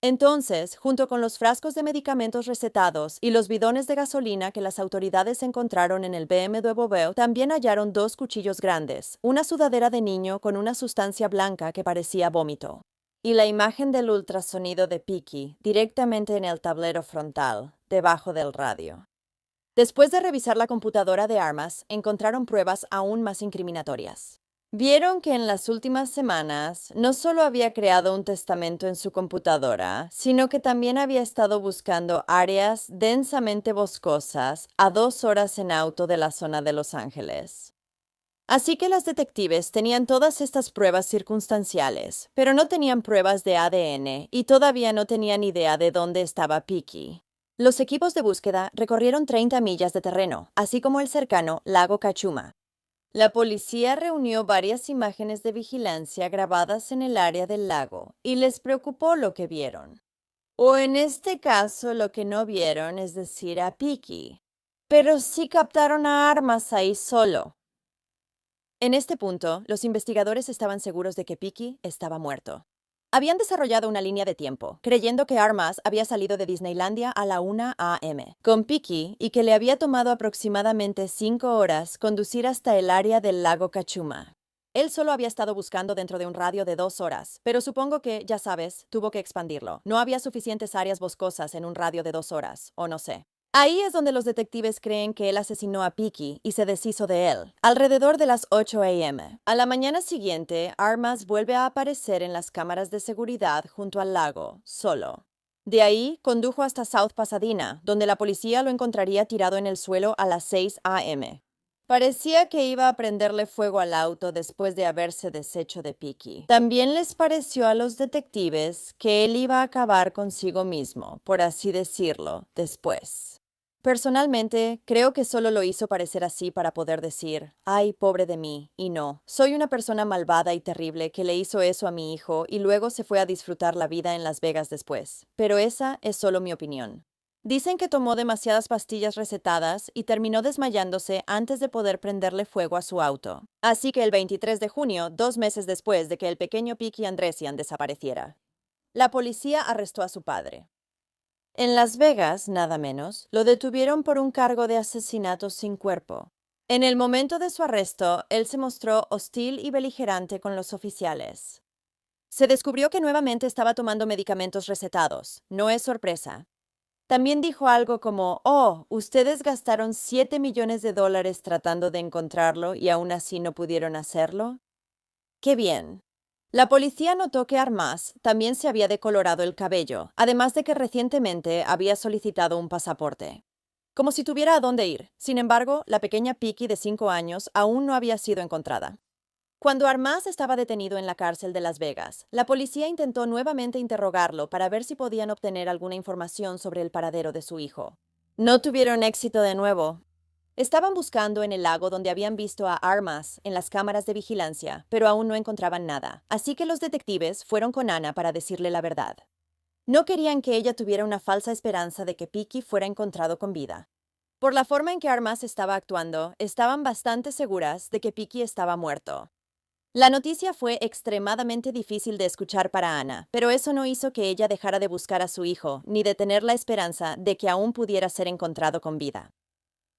Speaker 2: Entonces, junto con los frascos de medicamentos recetados y los bidones de gasolina que las autoridades encontraron en el BMW, también hallaron 2 cuchillos grandes, una sudadera de niño con una sustancia blanca que parecía vómito, y la imagen del ultrasonido de Peaky directamente en el tablero frontal, debajo del radio. Después de revisar la computadora de Armas, encontraron pruebas aún más incriminatorias. Vieron que en las últimas semanas no solo había creado un testamento en su computadora, sino que también había estado buscando áreas densamente boscosas a 2 horas en auto de la zona de Los Ángeles. Así que las detectives tenían todas estas pruebas circunstanciales, pero no tenían pruebas de ADN y todavía no tenían idea de dónde estaba Peaky. Los equipos de búsqueda recorrieron 30 millas de terreno, así como el cercano lago Cachuma. La policía reunió varias imágenes de vigilancia grabadas en el área del lago y les preocupó lo que vieron. O en este caso lo que no vieron, es decir, a Peaky. Pero sí captaron a Armas ahí solo. En este punto, los investigadores estaban seguros de que Peaky estaba muerto. Habían desarrollado una línea de tiempo, creyendo que Armas había salido de Disneylandia a la 1 a.m. con Peaky y que le había tomado aproximadamente 5 horas conducir hasta el área del lago Cachuma. Él solo había estado buscando dentro de un radio de 2 horas, pero supongo que, ya sabes, tuvo que expandirlo. No había suficientes áreas boscosas en un radio de 2 horas, o no sé. Ahí es donde los detectives creen que él asesinó a Peaky y se deshizo de él, alrededor de las 8 a.m. A la mañana siguiente, Armas vuelve a aparecer en las cámaras de seguridad junto al lago, solo. De ahí, condujo hasta South Pasadena, donde la policía lo encontraría tirado en el suelo a las 6 a.m. Parecía que iba a prenderle fuego al auto después de haberse deshecho de Peaky. También les pareció a los detectives que él iba a acabar consigo mismo, por así decirlo, después. Personalmente, creo que solo lo hizo parecer así para poder decir, «Ay, pobre de mí», y no, soy una persona malvada y terrible que le hizo eso a mi hijo y luego se fue a disfrutar la vida en Las Vegas después. Pero esa es solo mi opinión. Dicen que tomó demasiadas pastillas recetadas y terminó desmayándose antes de poder prenderle fuego a su auto. Así que el 23 de junio, 2 meses después de que el pequeño Peaky Andresian desapareciera, la policía arrestó a su padre. En Las Vegas, nada menos, lo detuvieron por un cargo de asesinato sin cuerpo. En el momento de su arresto, él se mostró hostil y beligerante con los oficiales. Se descubrió que nuevamente estaba tomando medicamentos recetados. No es sorpresa. También dijo algo como, «Oh, ustedes gastaron $7 millones tratando de encontrarlo y aún así no pudieron hacerlo». ¡Qué bien! La policía notó que Armas también se había decolorado el cabello, además de que recientemente había solicitado un pasaporte. Como si tuviera a dónde ir. Sin embargo, la pequeña Peaky de 5 años aún no había sido encontrada. Cuando Armas estaba detenido en la cárcel de Las Vegas, la policía intentó nuevamente interrogarlo para ver si podían obtener alguna información sobre el paradero de su hijo. No tuvieron éxito de nuevo. Estaban buscando en el lago donde habían visto a Armas en las cámaras de vigilancia, pero aún no encontraban nada, así que los detectives fueron con Ana para decirle la verdad. No querían que ella tuviera una falsa esperanza de que Peaky fuera encontrado con vida. Por la forma en que Armas estaba actuando, estaban bastante seguras de que Peaky estaba muerto. La noticia fue extremadamente difícil de escuchar para Ana, pero eso no hizo que ella dejara de buscar a su hijo, ni de tener la esperanza de que aún pudiera ser encontrado con vida.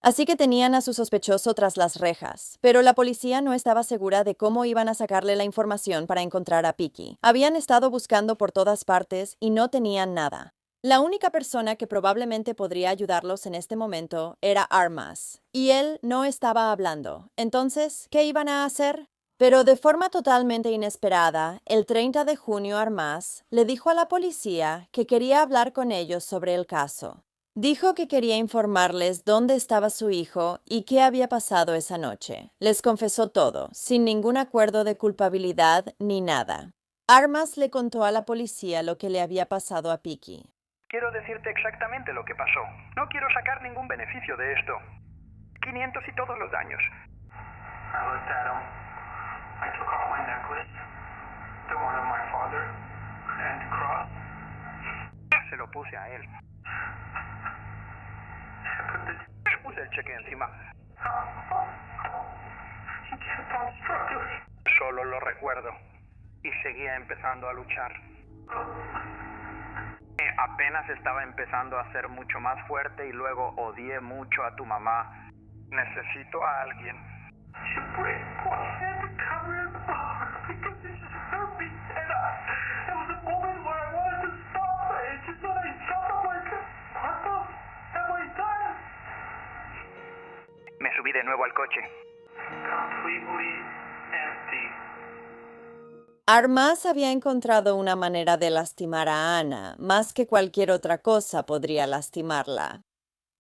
Speaker 2: Así que tenían a su sospechoso tras las rejas, pero la policía no estaba segura de cómo iban a sacarle la información para encontrar a Peaky. Habían estado buscando por todas partes y no tenían nada. La única persona que probablemente podría ayudarlos en este momento era Armas, y él no estaba hablando. Entonces, ¿qué iban a hacer? Pero de forma totalmente inesperada, el 30 de junio Armas le dijo a la policía que quería hablar con ellos sobre el caso. Dijo que quería informarles dónde estaba su hijo y qué había pasado esa noche. Les confesó todo, sin ningún acuerdo de culpabilidad ni nada. Armas le contó a la policía lo que le había pasado a Peaky.
Speaker 11: Quiero decirte exactamente lo que pasó. No quiero sacar ningún beneficio de esto. 500 y todos los daños. I looked at him. I took off my necklace, the one of my father, and the cross. Se lo puse a él. Puse el cheque encima. Solo lo recuerdo. Y seguía empezando a luchar. Apenas estaba empezando a ser mucho más fuerte y luego odié mucho a tu mamá. Necesito a alguien. Me subí de nuevo al coche.
Speaker 2: Armas había encontrado una manera de lastimar a Ana, más que cualquier otra cosa podría lastimarla.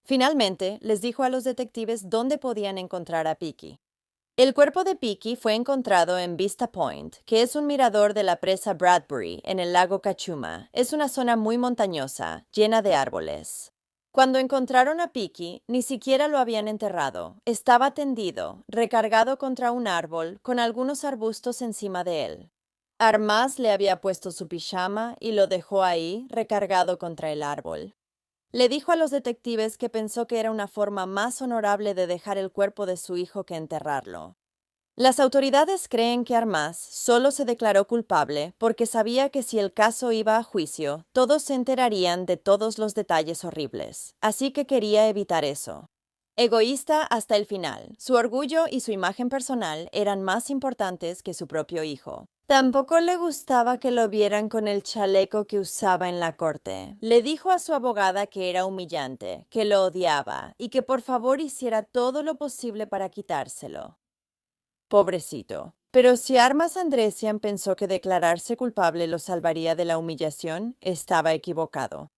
Speaker 2: Finalmente, les dijo a los detectives dónde podían encontrar a Peaky. El cuerpo de Peaky fue encontrado en Vista Point, que es un mirador de la presa Bradbury en el lago Cachuma. Es una zona muy montañosa, llena de árboles. Cuando encontraron a Peaky, ni siquiera lo habían enterrado. Estaba tendido, recargado contra un árbol, con algunos arbustos encima de él. Armas le había puesto su pijama y lo dejó ahí, recargado contra el árbol. Le dijo a los detectives que pensó que era una forma más honorable de dejar el cuerpo de su hijo que enterrarlo. Las autoridades creen que Armas solo se declaró culpable porque sabía que si el caso iba a juicio, todos se enterarían de todos los detalles horribles, así que quería evitar eso. Egoísta hasta el final, su orgullo y su imagen personal eran más importantes que su propio hijo. Tampoco le gustaba que lo vieran con el chaleco que usaba en la corte. Le dijo a su abogada que era humillante, que lo odiaba y que por favor hiciera todo lo posible para quitárselo. Pobrecito. Pero si Armas Andresian pensó que declararse culpable lo salvaría de la humillación, estaba equivocado.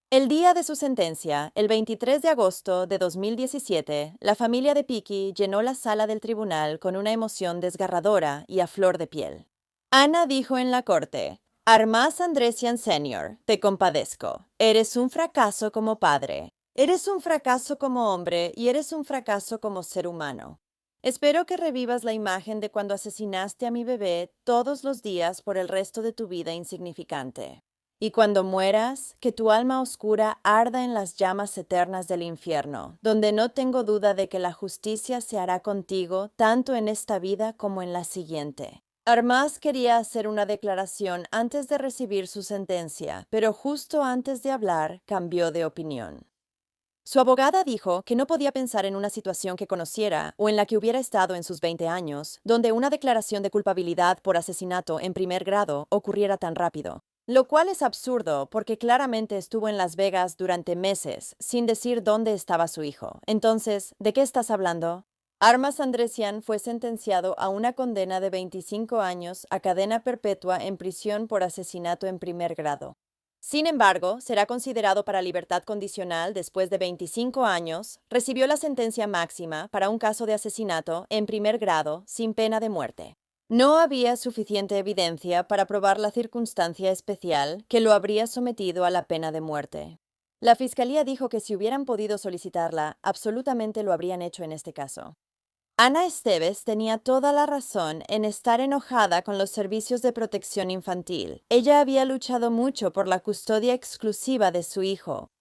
Speaker 2: El día de su sentencia, el 23 de agosto de 2017, la familia de Peaky llenó la sala del tribunal con una emoción desgarradora y a flor de piel. Ana dijo en la corte: Armas Andresian Sr., te compadezco. Eres un fracaso como padre. Eres un fracaso como hombre y eres un fracaso como ser humano. Espero que revivas la imagen de cuando asesinaste a mi bebé todos los días por el resto de tu vida insignificante. Y cuando mueras, que tu alma oscura arda en las llamas eternas del infierno, donde no tengo duda de que la justicia se hará contigo tanto en esta vida como en la siguiente. Armas quería hacer una declaración antes de recibir su sentencia, pero justo antes de hablar cambió de opinión. Su abogada dijo que no podía pensar en una situación que conociera o en la que hubiera estado en sus 20 años, donde una declaración de culpabilidad por asesinato en primer grado ocurriera tan rápido. Lo cual es absurdo porque claramente estuvo en Las Vegas durante meses sin decir dónde estaba su hijo. Entonces, ¿de qué estás hablando? Armas Andresian fue sentenciado a una condena de 25 años a cadena perpetua en prisión por asesinato en primer grado. Sin embargo, será considerado para libertad condicional después de 25 años, recibió la sentencia máxima para un caso de asesinato en primer grado sin pena de muerte. No había suficiente evidencia para probar la circunstancia especial que lo habría sometido a la pena de muerte. La fiscalía dijo que si hubieran podido solicitarla, absolutamente lo habrían hecho en este caso. Ana Esteves tenía toda la razón en estar enojada con los servicios de protección infantil. Ella había luchado mucho por la custodia exclusiva de su hijo.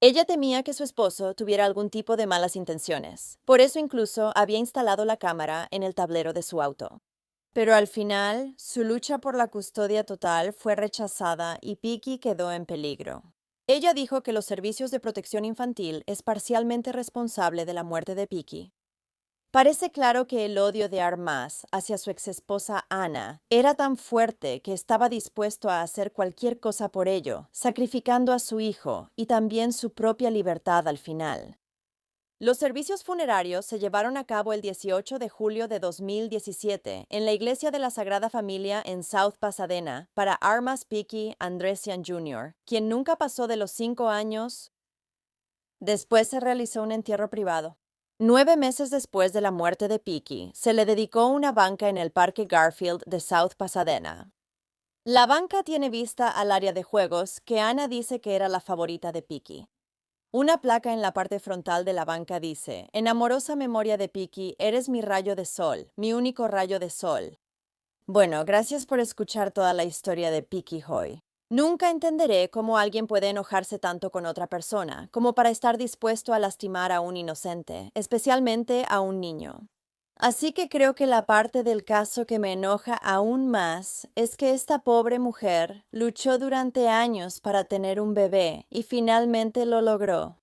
Speaker 2: Ella temía que su esposo tuviera algún tipo de malas intenciones. Por eso incluso había instalado la cámara en el tablero de su auto. Pero al final, su lucha por la custodia total fue rechazada y Peaky quedó en peligro. Ella dijo que los servicios de protección infantil es parcialmente responsable de la muerte de Picky. Parece claro que el odio de Armas hacia su exesposa Anna era tan fuerte que estaba dispuesto a hacer cualquier cosa por ello, sacrificando a su hijo y también su propia libertad al final. Los servicios funerarios se llevaron a cabo el 18 de julio de 2017 en la Iglesia de la Sagrada Familia en South Pasadena para Armas Picky Andresian Jr., quien nunca pasó de los 5 años. Después se realizó un entierro privado. 9 meses después de la muerte de Picky, se le dedicó una banca en el Parque Garfield de South Pasadena. La banca tiene vista al área de juegos que Anna dice que era la favorita de Picky. Una placa en la parte frontal de la banca dice: "En amorosa memoria de Picky, eres mi rayo de sol, mi único rayo de sol". Bueno, gracias por escuchar toda la historia de Picky hoy. Nunca entenderé cómo alguien puede enojarse tanto con otra persona, como para estar dispuesto a lastimar a un inocente, especialmente a un niño. Así que creo que la parte del caso que me enoja aún más es que esta pobre mujer luchó durante años para tener un bebé y finalmente lo logró.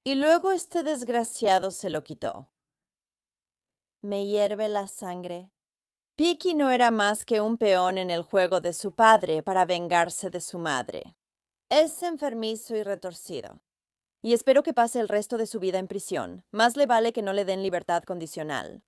Speaker 2: Y luego este desgraciado se lo quitó. Me hierve la sangre. Picky no era más que un peón en el juego de su padre para vengarse de su madre. Es enfermizo y retorcido. Y espero que pase el resto de su vida en prisión. Más le vale que no le den libertad condicional.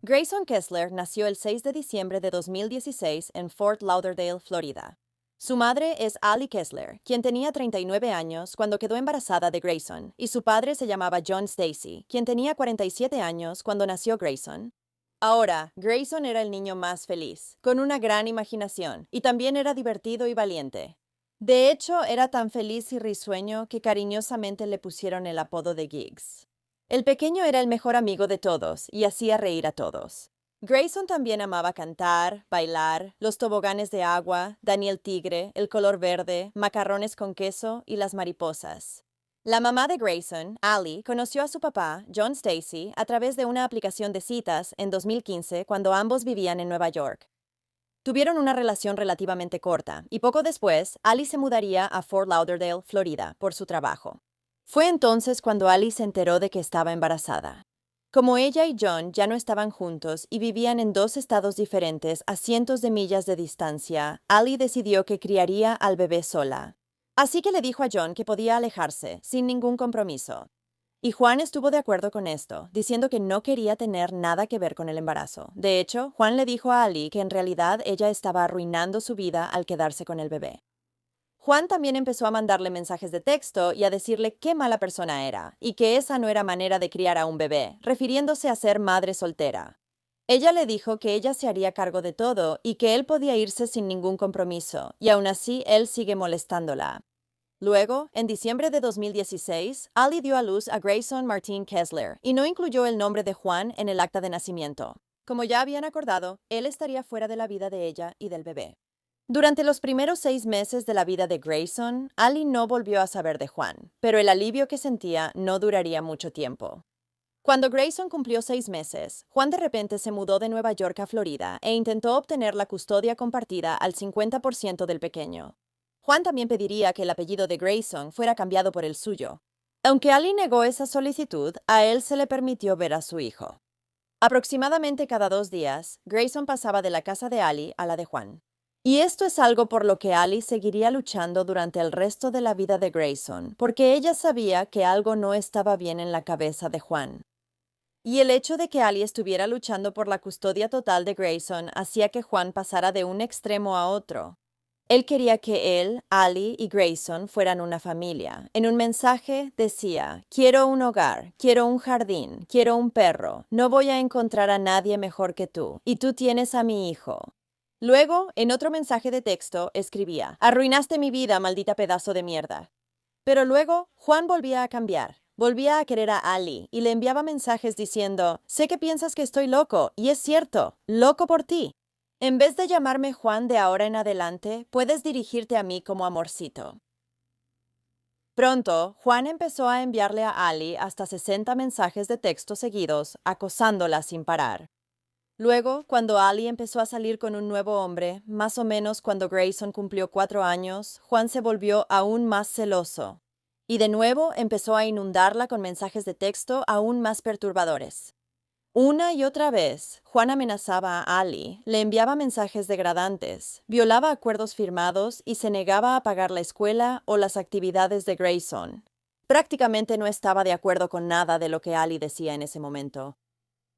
Speaker 2: Grayson Kessler nació el 6 de diciembre de 2016 en Fort Lauderdale, Florida. Su madre es Allie Kessler, quien tenía 39 años cuando quedó embarazada de Grayson, y su padre se llamaba John Stacy, quien tenía 47 años cuando nació Grayson. Ahora, Grayson era el niño más feliz, con una gran imaginación, y también era divertido y valiente. De hecho, era tan feliz y risueño que cariñosamente le pusieron el apodo de Gigs. El pequeño era el mejor amigo de todos y hacía reír a todos. Grayson también amaba cantar, bailar, los toboganes de agua, Daniel Tigre, el color verde, macarrones con queso y las mariposas. La mamá de Grayson, Allie, conoció a su papá, John Stacy, a través de una aplicación de citas en 2015 cuando ambos vivían en Nueva York. Tuvieron una relación relativamente corta y poco después, Allie se mudaría a Fort Lauderdale, Florida, por su trabajo. Fue entonces cuando Allie se enteró de que estaba embarazada. Como ella y John ya no estaban juntos y vivían en 2 estados diferentes a cientos de millas de distancia, Allie decidió que criaría al bebé sola. Así que le dijo a John que podía alejarse, sin ningún compromiso. Y Juan estuvo de acuerdo con esto, diciendo que no quería tener nada que ver con el embarazo. De hecho, Juan le dijo a Allie que en realidad ella estaba arruinando su vida al quedarse con el bebé. Juan también empezó a mandarle mensajes de texto y a decirle qué mala persona era, y que esa no era manera de criar a un bebé, refiriéndose a ser madre soltera. Ella le dijo que ella se haría cargo de todo y que él podía irse sin ningún compromiso, y aún así él sigue molestándola. Luego, en diciembre de 2016, Allie dio a luz a Grayson Martin Kessler y no incluyó el nombre de Juan en el acta de nacimiento. Como ya habían acordado, él estaría fuera de la vida de ella y del bebé. Durante los primeros 6 meses de la vida de Grayson, Allie no volvió a saber de Juan, pero el alivio que sentía no duraría mucho tiempo. Cuando Grayson cumplió 6 meses, Juan de repente se mudó de Nueva York a Florida e intentó obtener la custodia compartida al 50% del pequeño. Juan también pediría que el apellido de Grayson fuera cambiado por el suyo. Aunque Allie negó esa solicitud, a él se le permitió ver a su hijo. Aproximadamente cada 2 días, Grayson pasaba de la casa de Allie a la de Juan. Y esto es algo por lo que Allie seguiría luchando durante el resto de la vida de Grayson, porque ella sabía que algo no estaba bien en la cabeza de Juan. Y el hecho de que Allie estuviera luchando por la custodia total de Grayson hacía que Juan pasara de un extremo a otro. Él quería que él, Allie y Grayson fueran una familia. En un mensaje decía: "Quiero un hogar, quiero un jardín, quiero un perro. No voy a encontrar a nadie mejor que tú, y tú tienes a mi hijo". Luego, en otro mensaje de texto, escribía: "Arruinaste mi vida, maldita pedazo de mierda". Pero luego, Juan volvía a cambiar. Volvía a querer a Allie y le enviaba mensajes diciendo: "Sé que piensas que estoy loco, y es cierto, loco por ti. En vez de llamarme Juan de ahora en adelante, puedes dirigirte a mí como amorcito". Pronto, Juan empezó a enviarle a Allie hasta 60 mensajes de texto seguidos, acosándola sin parar. Luego, cuando Ali empezó a salir con un nuevo hombre, más o menos cuando Grayson cumplió 4 años, Juan se volvió aún más celoso. Y de nuevo empezó a inundarla con mensajes de texto aún más perturbadores. Una y otra vez, Juan amenazaba a Ali, le enviaba mensajes degradantes, violaba acuerdos firmados y se negaba a pagar la escuela o las actividades de Grayson. Prácticamente no estaba de acuerdo con nada de lo que Ali decía en ese momento.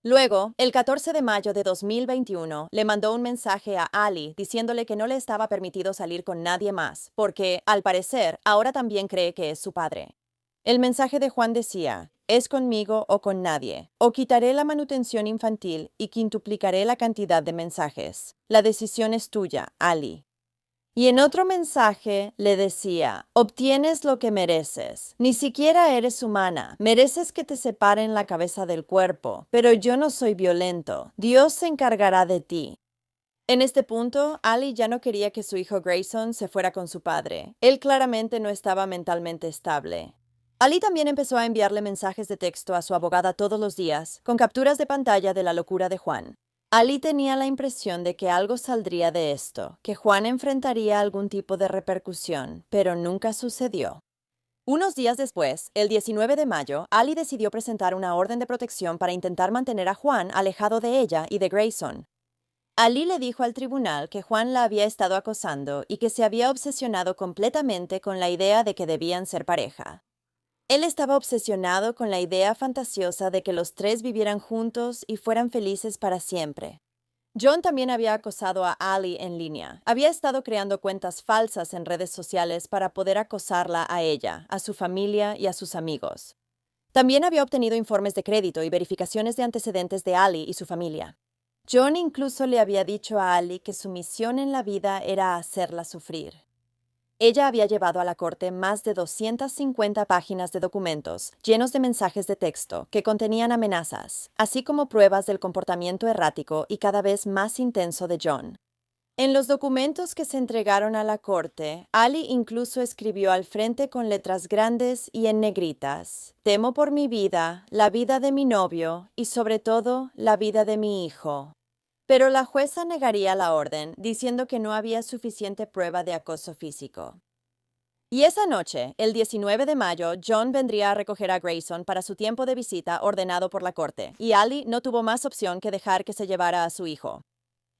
Speaker 2: Luego, el 14 de mayo de 2021, le mandó un mensaje a Ali diciéndole que no le estaba permitido salir con nadie más, porque, al parecer, ahora también cree que es su padre. El mensaje de Juan decía: «Es conmigo o con nadie. O quitaré la manutención infantil y quintuplicaré la cantidad de mensajes. La decisión es tuya, Ali». Y en otro mensaje le decía: «Obtienes lo que mereces. Ni siquiera eres humana. Mereces que te separen la cabeza del cuerpo. Pero yo no soy violento. Dios se encargará de ti». En este punto, Ali ya no quería que su hijo Grayson se fuera con su padre. Él claramente no estaba mentalmente estable. Ali también empezó a enviarle mensajes de texto a su abogada todos los días, con capturas de pantalla de la locura de Juan. Ali tenía la impresión de que algo saldría de esto, que Juan enfrentaría algún tipo de repercusión, pero nunca sucedió. Unos días después, el 19 de mayo, Ali decidió presentar una orden de protección para intentar mantener a Juan alejado de ella y de Grayson. Ali le dijo al tribunal que Juan la había estado acosando y que se había obsesionado completamente con la idea de que debían ser pareja. Él estaba obsesionado con la idea fantasiosa de que los tres vivieran juntos y fueran felices para siempre. John también había acosado a Ali en línea. Había estado creando cuentas falsas en redes sociales para poder acosarla a ella, a su familia y a sus amigos. También había obtenido informes de crédito y verificaciones de antecedentes de Ali y su familia. John incluso le había dicho a Ali que su misión en la vida era hacerla sufrir. Ella había llevado a la corte más de 250 páginas de documentos llenos de mensajes de texto que contenían amenazas, así como pruebas del comportamiento errático y cada vez más intenso de John. En los documentos que se entregaron a la corte, Ali incluso escribió al frente con letras grandes y en negritas: «Temo por mi vida, la vida de mi novio y sobre todo la vida de mi hijo». Pero la jueza negaría la orden, diciendo que no había suficiente prueba de acoso físico. Y esa noche, el 19 de mayo, John vendría a recoger a Grayson para su tiempo de visita ordenado por la corte, y Ali no tuvo más opción que dejar que se llevara a su hijo.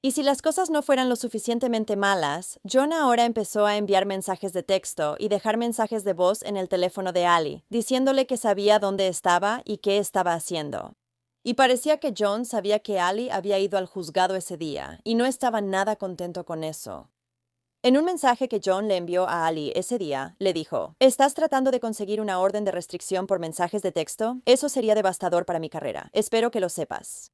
Speaker 2: Y si las cosas no fueran lo suficientemente malas, John ahora empezó a enviar mensajes de texto y dejar mensajes de voz en el teléfono de Ali, diciéndole que sabía dónde estaba y qué estaba haciendo. Y parecía que John sabía que Ali había ido al juzgado ese día, y no estaba nada contento con eso. En un mensaje que John le envió a Ali ese día, le dijo: «¿Estás tratando de conseguir una orden de restricción por mensajes de texto? Eso sería devastador para mi carrera. Espero que lo sepas».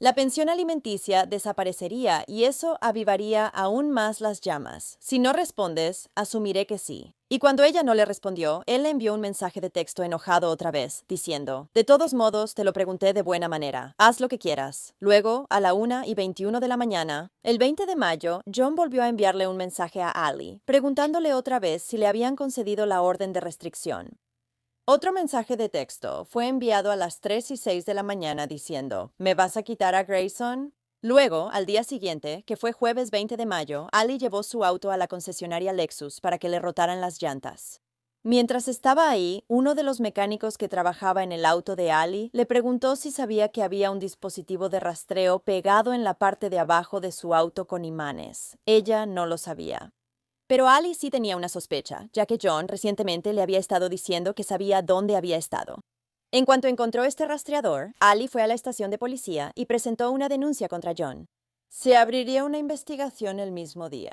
Speaker 2: La pensión alimenticia desaparecería y eso avivaría aún más las llamas. «Si no respondes, asumiré que sí». Y cuando ella no le respondió, él le envió un mensaje de texto enojado otra vez, diciendo: «De todos modos, te lo pregunté de buena manera. Haz lo que quieras». Luego, a la 1:21 de la mañana, el 20 de mayo, John volvió a enviarle un mensaje a Ali, preguntándole otra vez si le habían concedido la orden de restricción. Otro mensaje de texto fue enviado a las 3:06 de la mañana diciendo: «¿Me vas a quitar a Grayson?». Luego, al día siguiente, que fue jueves 20 de mayo, Ali llevó su auto a la concesionaria Lexus para que le rotaran las llantas. Mientras estaba ahí, uno de los mecánicos que trabajaba en el auto de Ali le preguntó si sabía que había un dispositivo de rastreo pegado en la parte de abajo de su auto con imanes. Ella no lo sabía. Pero Ali sí tenía una sospecha, ya que John recientemente le había estado diciendo que sabía dónde había estado. En cuanto encontró este rastreador, Ali fue a la estación de policía y presentó una denuncia contra John. Se abriría una investigación el mismo día.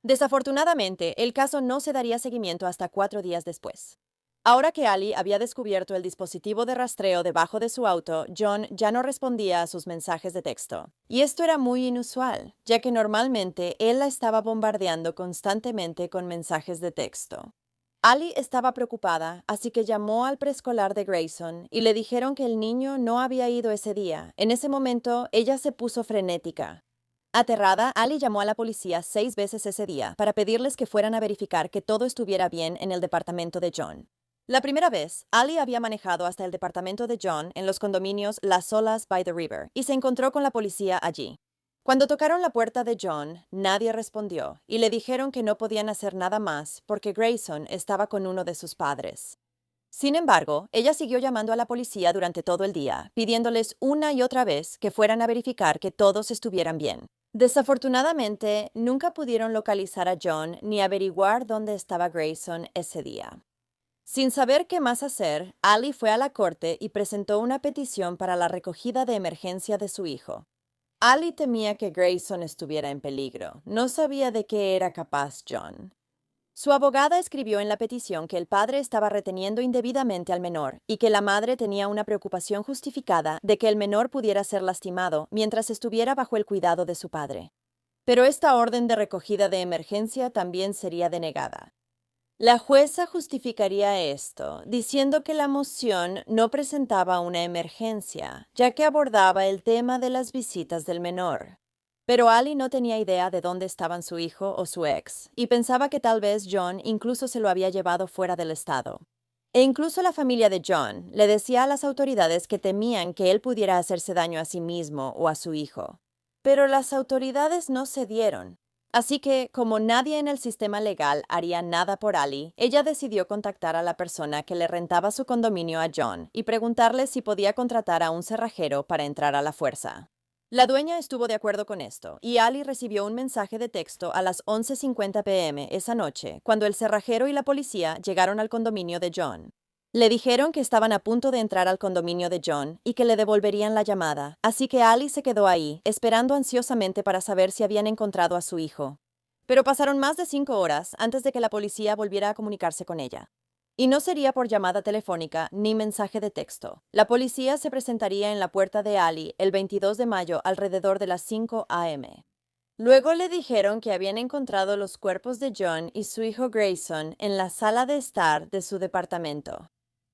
Speaker 2: Desafortunadamente, el caso no se daría seguimiento hasta 4 días después. Ahora que Ali había descubierto el dispositivo de rastreo debajo de su auto, John ya no respondía a sus mensajes de texto. Y esto era muy inusual, ya que normalmente él la estaba bombardeando constantemente con mensajes de texto. Ali estaba preocupada, así que llamó al preescolar de Grayson y le dijeron que el niño no había ido ese día. En ese momento, ella se puso frenética. Aterrada, Ali llamó a la policía 6 veces ese día para pedirles que fueran a verificar que todo estuviera bien en el departamento de John. La primera vez, Ali había manejado hasta el departamento de John en los condominios Las Olas by the River y se encontró con la policía allí. Cuando tocaron la puerta de John, nadie respondió y le dijeron que no podían hacer nada más porque Grayson estaba con uno de sus padres. Sin embargo, ella siguió llamando a la policía durante todo el día, pidiéndoles una y otra vez que fueran a verificar que todos estuvieran bien. Desafortunadamente, nunca pudieron localizar a John ni averiguar dónde estaba Grayson ese día. Sin saber qué más hacer, Ali fue a la corte y presentó una petición para la recogida de emergencia de su hijo. Ali temía que Grayson estuviera en peligro. No sabía de qué era capaz John. Su abogada escribió en la petición que el padre estaba reteniendo indebidamente al menor y que la madre tenía una preocupación justificada de que el menor pudiera ser lastimado mientras estuviera bajo el cuidado de su padre. Pero esta orden de recogida de emergencia también sería denegada. La jueza justificaría esto, diciendo que la moción no presentaba una emergencia, ya que abordaba el tema de las visitas del menor. Pero Ali no tenía idea de dónde estaban su hijo o su ex, y pensaba que tal vez John incluso se lo había llevado fuera del estado. E incluso la familia de John le decía a las autoridades que temían que él pudiera hacerse daño a sí mismo o a su hijo. Pero las autoridades no cedieron. Así que, como nadie en el sistema legal haría nada por Ali, ella decidió contactar a la persona que le rentaba su condominio a John y preguntarle si podía contratar a un cerrajero para entrar a la fuerza. La dueña estuvo de acuerdo con esto, y Ali recibió un mensaje de texto a las 11:50 p.m. esa noche, cuando el cerrajero y la policía llegaron al condominio de John. Le dijeron que estaban a punto de entrar al condominio de John y que le devolverían la llamada, así que Ali se quedó ahí, esperando ansiosamente para saber si habían encontrado a su hijo. Pero pasaron más de 5 horas antes de que la policía volviera a comunicarse con ella. Y no sería por llamada telefónica ni mensaje de texto. La policía se presentaría en la puerta de Ali el 22 de mayo alrededor de las 5 a.m. Luego le dijeron que habían encontrado los cuerpos de John y su hijo Grayson en la sala de estar de su departamento.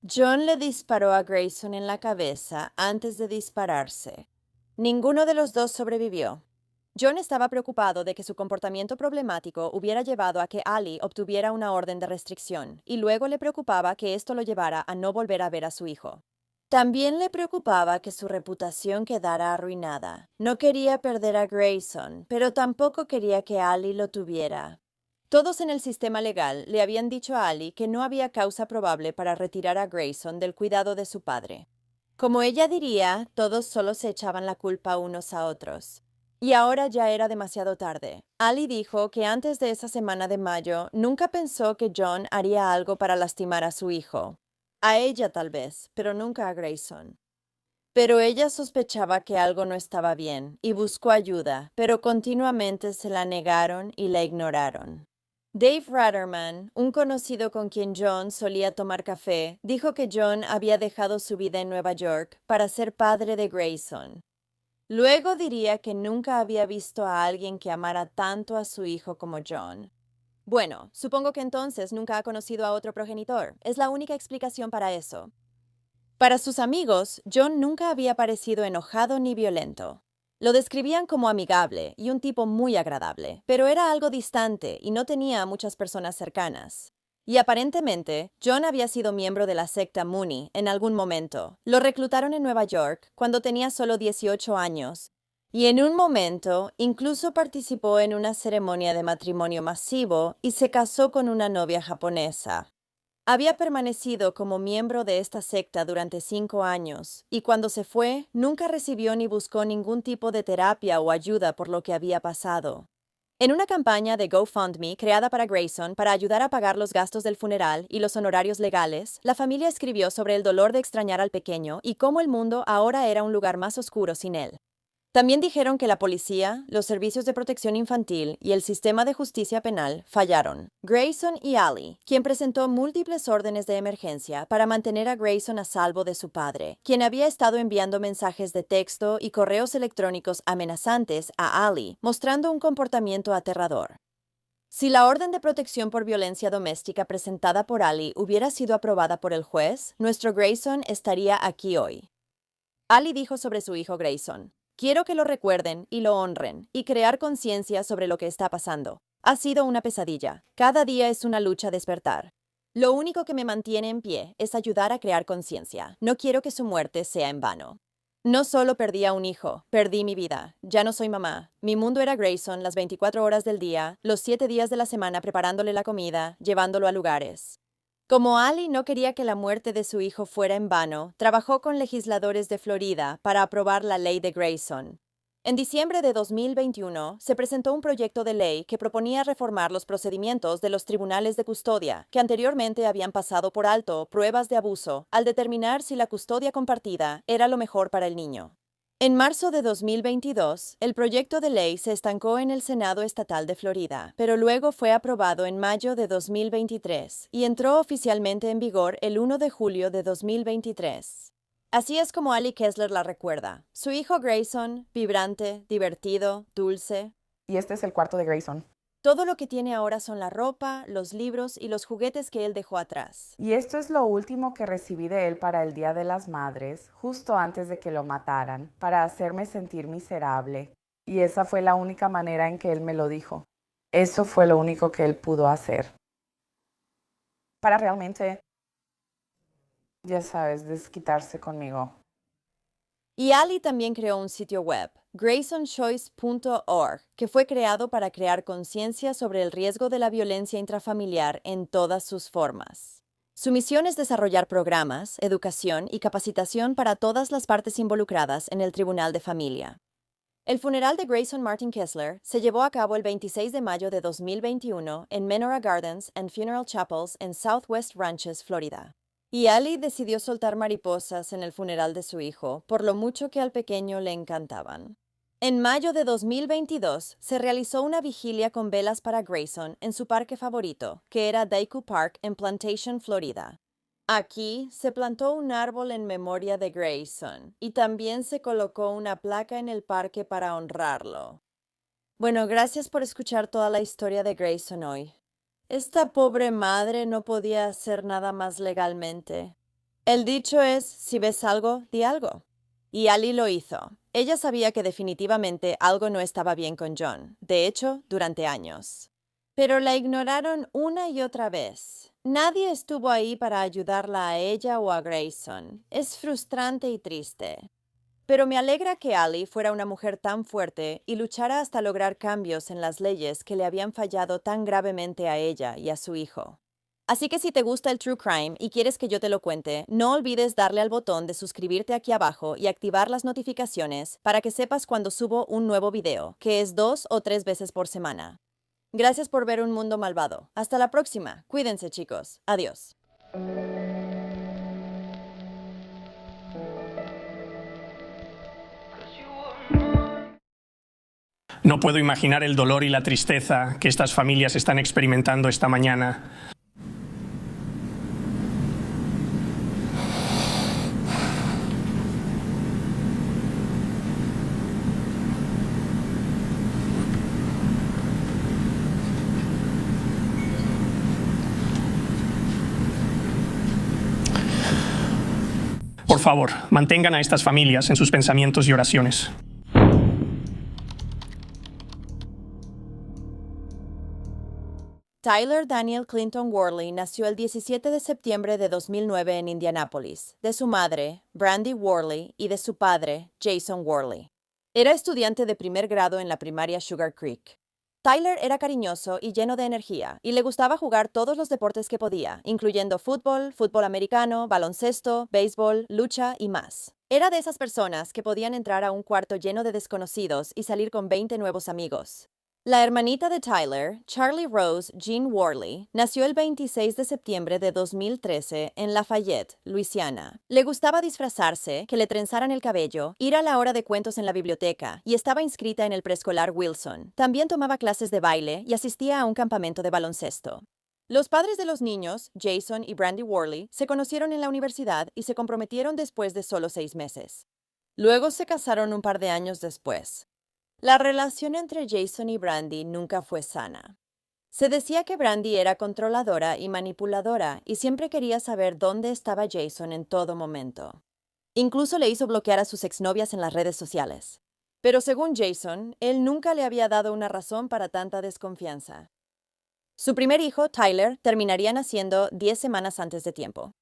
Speaker 2: John le disparó a Grayson en la cabeza antes de dispararse. Ninguno de los dos sobrevivió. John estaba preocupado de que su comportamiento problemático hubiera llevado a que Ali obtuviera una orden de restricción, y luego le preocupaba que esto lo llevara a no volver a ver a su hijo. También le preocupaba que su reputación quedara arruinada. No quería perder a Grayson, pero tampoco quería que Ali lo tuviera. Todos en el sistema legal le habían dicho a Ali que no había causa probable para retirar a Grayson del cuidado de su padre. Como ella diría, todos solo se echaban la culpa unos a otros. Y ahora ya era demasiado tarde. Ali dijo que antes de esa semana de mayo nunca pensó que John haría algo para lastimar a su hijo. A ella tal vez, pero nunca a Grayson. Pero ella sospechaba que algo no estaba bien y buscó ayuda, pero continuamente se la negaron y la ignoraron. Dave Ratterman, un conocido con quien John solía tomar café, dijo que John había dejado su vida en Nueva York para ser padre de Grayson. Luego diría que nunca había visto a alguien que amara tanto a su hijo como John. Bueno, supongo que entonces nunca ha conocido a otro progenitor. Es la única explicación para eso. Para sus amigos, John nunca había parecido enojado ni violento. Lo describían como amigable y un tipo muy agradable, pero era algo distante y no tenía a muchas personas cercanas. Y aparentemente, John había sido miembro de la secta Mooney en algún momento. Lo reclutaron en Nueva York cuando tenía solo 18 años, y en un momento incluso participó en una ceremonia de matrimonio masivo y se casó con una novia japonesa. Había permanecido como miembro de esta secta durante 5 años, y cuando se fue, nunca recibió ni buscó ningún tipo de terapia o ayuda por lo que había pasado. En una campaña de GoFundMe creada para Grayson para ayudar a pagar los gastos del funeral y los honorarios legales, la familia escribió sobre el dolor de extrañar al pequeño y cómo el mundo ahora era un lugar más oscuro sin él. También dijeron que la policía, los servicios de protección infantil y el sistema de justicia penal fallaron. Grayson y Ali, quien presentó múltiples órdenes de emergencia para mantener a Grayson a salvo de su padre, quien había estado enviando mensajes de texto y correos electrónicos amenazantes a Ali, mostrando un comportamiento aterrador. Si la orden de protección por violencia doméstica presentada por Ali hubiera sido aprobada por el juez, nuestro Grayson estaría aquí hoy. Ali dijo sobre su hijo Grayson: "Quiero que lo recuerden y lo honren, y crear conciencia sobre lo que está pasando. Ha sido una pesadilla. Cada día es una lucha despertar. Lo único que me mantiene en pie es ayudar a crear conciencia. No quiero que su muerte sea en vano. No solo perdí a un hijo, perdí mi vida. Ya no soy mamá. Mi mundo era Grayson las 24 horas del día, los 7 días de la semana preparándole la comida, llevándolo a lugares. Como Ali no quería que la muerte de su hijo fuera en vano, trabajó con legisladores de Florida para aprobar la ley de Grayson. En diciembre de 2021, se presentó un proyecto de ley que proponía reformar los procedimientos de los tribunales de custodia, que anteriormente habían pasado por alto pruebas de abuso, al determinar si la custodia compartida era lo mejor para el niño. En marzo de 2022, el proyecto de ley se estancó en el Senado Estatal de Florida, pero luego fue aprobado en mayo de 2023 y entró oficialmente en vigor el 1 de julio de 2023. Así es como Ali Kessler la recuerda. Su hijo Grayson, vibrante, divertido, dulce.
Speaker 12: Y este es el cuarto de Grayson.
Speaker 2: Todo lo que tiene ahora son la ropa, los libros y los juguetes que él dejó atrás.
Speaker 12: Y esto es lo último que recibí de él para el Día de las Madres, justo antes de que lo mataran, para hacerme sentir miserable. Y esa fue la única manera en que él me lo dijo. Eso fue lo único que él pudo hacer. Para realmente, ya sabes, desquitarse conmigo.
Speaker 2: Y Ali también creó un sitio web, graysonchoice.org, que fue creado para crear conciencia sobre el riesgo de la violencia intrafamiliar en todas sus formas. Su misión es desarrollar programas, educación y capacitación para todas las partes involucradas en el Tribunal de Familia. El funeral de Grayson Martin Kessler se llevó a cabo el 26 de mayo de 2021 en Menorah Gardens and Funeral Chapels en Southwest Ranches, Florida. Y Ali decidió soltar mariposas en el funeral de su hijo, por lo mucho que al pequeño le encantaban. En mayo de 2022 se realizó una vigilia con velas para Grayson en su parque favorito, que era Daku Park en Plantation, Florida. Aquí se plantó un árbol en memoria de Grayson y también se colocó una placa en el parque para honrarlo. Bueno, gracias por escuchar toda la historia de Grayson hoy. Esta pobre madre no podía hacer nada más legalmente. El dicho es, si ves algo, di algo. Y Ali lo hizo. Ella sabía que definitivamente algo no estaba bien con John, de hecho, durante años. Pero la ignoraron una y otra vez. Nadie estuvo ahí para ayudarla a ella o a Grayson. Es frustrante y triste. Pero me alegra que Ali fuera una mujer tan fuerte y luchara hasta lograr cambios en las leyes que le habían fallado tan gravemente a ella y a su hijo. Así que si te gusta el True Crime y quieres que yo te lo cuente, no olvides darle al botón de suscribirte aquí abajo y activar las notificaciones para que sepas cuando subo un nuevo video, que es 2 o 3 veces por semana. Gracias por ver Un Mundo Malvado. Hasta la próxima. Cuídense, chicos. Adiós.
Speaker 13: No puedo imaginar el dolor y la tristeza que estas familias están experimentando esta mañana. Por favor, mantengan a estas familias en sus pensamientos y oraciones.
Speaker 2: Tyler Daniel Clinton Worley nació el 17 de septiembre de 2009 en Indianápolis, de su madre, Brandy Worley, y de su padre, Jason Worley. Era estudiante de primer grado en la primaria Sugar Creek. Tyler era cariñoso y lleno de energía, y le gustaba jugar todos los deportes que podía, incluyendo fútbol, fútbol americano, baloncesto, béisbol, lucha y más. Era de esas personas que podían entrar a un cuarto lleno de desconocidos y salir con 20 nuevos amigos. La hermanita de Tyler, Charlie Rose Jean Worley, nació el 26 de septiembre de 2013 en Lafayette, Luisiana. Le gustaba disfrazarse, que le trenzaran el cabello, ir a la hora de cuentos en la biblioteca y estaba inscrita en el preescolar Wilson. También tomaba clases de baile y asistía a un campamento de baloncesto. Los padres de los niños, Jason y Brandy Worley, se conocieron en la universidad y se comprometieron después de solo 6 meses. Luego se casaron un par de años después. La relación entre Jason y Brandy nunca fue sana. Se decía que Brandy era controladora y manipuladora y siempre quería saber dónde estaba Jason en todo momento. Incluso le hizo bloquear a sus exnovias en las redes sociales. Pero según Jason, él nunca le había dado una razón para tanta desconfianza. Su primer hijo, Tyler, terminaría naciendo 10 semanas antes de tiempo.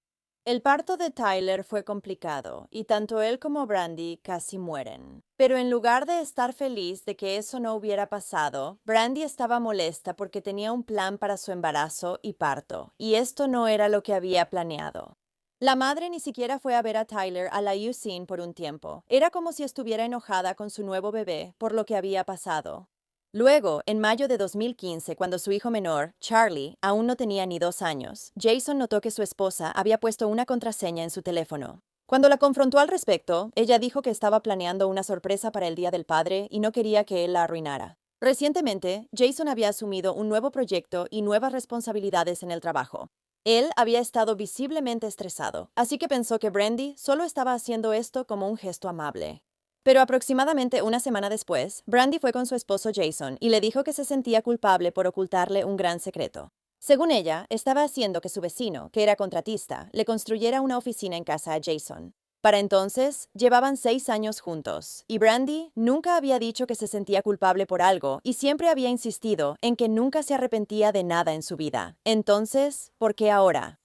Speaker 2: El parto de Tyler fue complicado y tanto él como Brandy casi mueren. Pero en lugar de estar feliz de que eso no hubiera pasado, Brandy estaba molesta porque tenía un plan para su embarazo y parto, y esto no era lo que había planeado. La madre ni siquiera fue a ver a Tyler a la UCIN por un tiempo. Era como si estuviera enojada con su nuevo bebé por lo que había pasado. Luego, en mayo de 2015, cuando su hijo menor, Charlie, aún no tenía ni 2 años, Jason notó que su esposa había puesto una contraseña en su teléfono. Cuando la confrontó al respecto, ella dijo que estaba planeando una sorpresa para el Día del Padre y no quería que él la arruinara. Recientemente, Jason había asumido un nuevo proyecto y nuevas responsabilidades en el trabajo. Él había estado visiblemente estresado, así que pensó que Brandy solo estaba haciendo esto como un gesto amable. Pero aproximadamente una semana después, Brandy fue con su esposo Jason y le dijo que se sentía culpable por ocultarle un gran secreto. Según ella, estaba haciendo que su vecino, que era contratista, le construyera una oficina en casa a Jason. Para entonces, llevaban 6 años juntos, y Brandy nunca había dicho que se sentía culpable por algo y siempre había insistido en que nunca se arrepentía de nada en su vida. Entonces, ¿por qué ahora?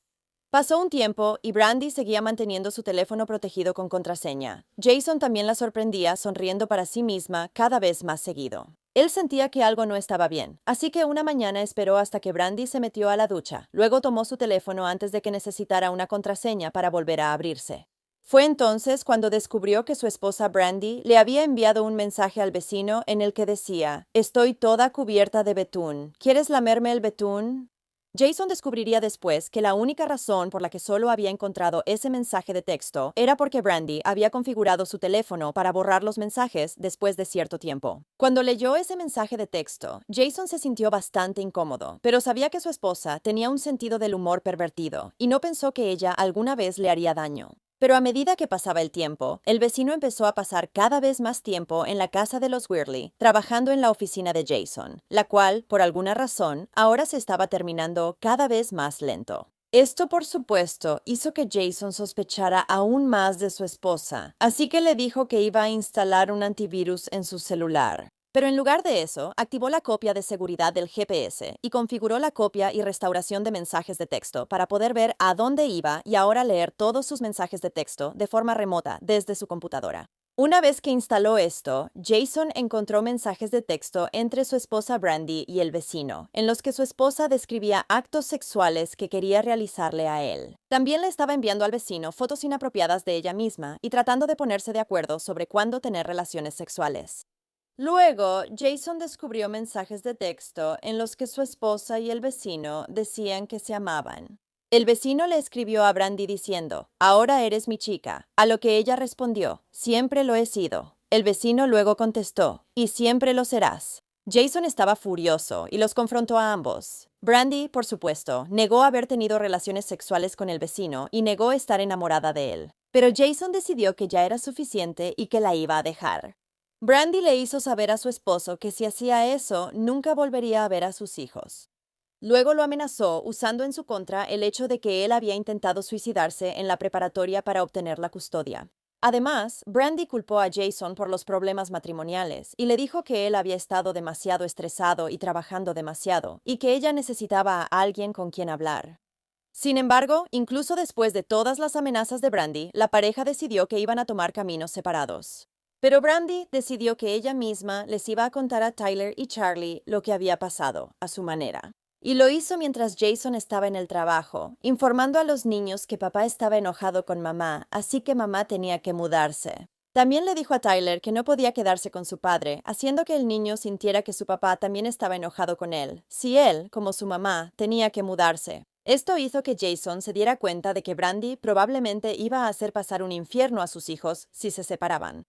Speaker 2: Pasó un tiempo y Brandy seguía manteniendo su teléfono protegido con contraseña. Jason también la sorprendía sonriendo para sí misma cada vez más seguido. Él sentía que algo no estaba bien, así que una mañana esperó hasta que Brandy se metió a la ducha. Luego tomó su teléfono antes de que necesitara una contraseña para volver a abrirse. Fue entonces cuando descubrió que su esposa Brandy le había enviado un mensaje al vecino en el que decía: «Estoy toda cubierta de betún. ¿Quieres lamerme el betún?». Jason descubriría después que la única razón por la que solo había encontrado ese mensaje de texto era porque Brandy había configurado su teléfono para borrar los mensajes después de cierto tiempo. Cuando leyó ese mensaje de texto, Jason se sintió bastante incómodo, pero sabía que su esposa tenía un sentido del humor pervertido y no pensó que ella alguna vez le haría daño. Pero a medida que pasaba el tiempo, el vecino empezó a pasar cada vez más tiempo en la casa de los Weirley, trabajando en la oficina de Jason, la cual, por alguna razón, ahora se estaba terminando cada vez más lento. Esto, por supuesto, hizo que Jason sospechara aún más de su esposa, así que le dijo que iba a instalar un antivirus en su celular. Pero en lugar de eso, activó la copia de seguridad del GPS y configuró la copia y restauración de mensajes de texto para poder ver a dónde iba y ahora leer todos sus mensajes de texto de forma remota desde su computadora. Una vez que instaló esto, Jason encontró mensajes de texto entre su esposa Brandy y el vecino, en los que su esposa describía actos sexuales que quería realizarle a él. También le estaba enviando al vecino fotos inapropiadas de ella misma y tratando de ponerse de acuerdo sobre cuándo tener relaciones sexuales. Luego, Jason descubrió mensajes de texto en los que su esposa y el vecino decían que se amaban. El vecino le escribió a Brandy diciendo: «Ahora eres mi chica», a lo que ella respondió: «Siempre lo he sido». El vecino luego contestó: «Y siempre lo serás». Jason estaba furioso y los confrontó a ambos. Brandy, por supuesto, negó haber tenido relaciones sexuales con el vecino y negó estar enamorada de él. Pero Jason decidió que ya era suficiente y que la iba a dejar. Brandy le hizo saber a su esposo que si hacía eso, nunca volvería a ver a sus hijos. Luego lo amenazó usando en su contra el hecho de que él había intentado suicidarse en la preparatoria para obtener la custodia. Además, Brandy culpó a Jason por los problemas matrimoniales y le dijo que él había estado demasiado estresado y trabajando demasiado, y que ella necesitaba a alguien con quien hablar. Sin embargo, incluso después de todas las amenazas de Brandy, la pareja decidió que iban a tomar caminos separados. Pero Brandy decidió que ella misma les iba a contar a Tyler y Charlie lo que había pasado, a su manera. Y lo hizo mientras Jason estaba en el trabajo, informando a los niños que papá estaba enojado con mamá, así que mamá tenía que mudarse. También le dijo a Tyler que no podía quedarse con su padre, haciendo que el niño sintiera que su papá también estaba enojado con él, si él, como su mamá, tenía que mudarse. Esto hizo que Jason se diera cuenta de que Brandy probablemente iba a hacer pasar un infierno a sus hijos si se separaban.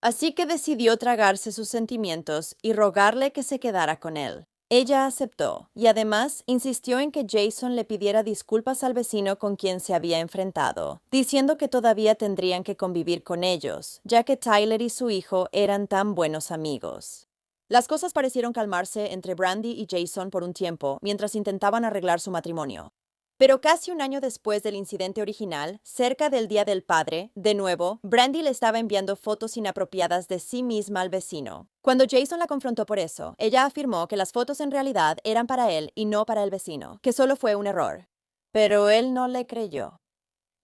Speaker 2: Así que decidió tragarse sus sentimientos y rogarle que se quedara con él. Ella aceptó, y además insistió en que Jason le pidiera disculpas al vecino con quien se había enfrentado, diciendo que todavía tendrían que convivir con ellos, ya que Tyler y su hijo eran tan buenos amigos. Las cosas parecieron calmarse entre Brandy y Jason por un tiempo, mientras intentaban arreglar su matrimonio. Pero casi un año después del incidente original, cerca del Día del Padre, de nuevo, Brandy le estaba enviando fotos inapropiadas de sí misma al vecino. Cuando Jason la confrontó por eso, ella afirmó que las fotos en realidad eran para él y no para el vecino, que solo fue un error. Pero él no le creyó.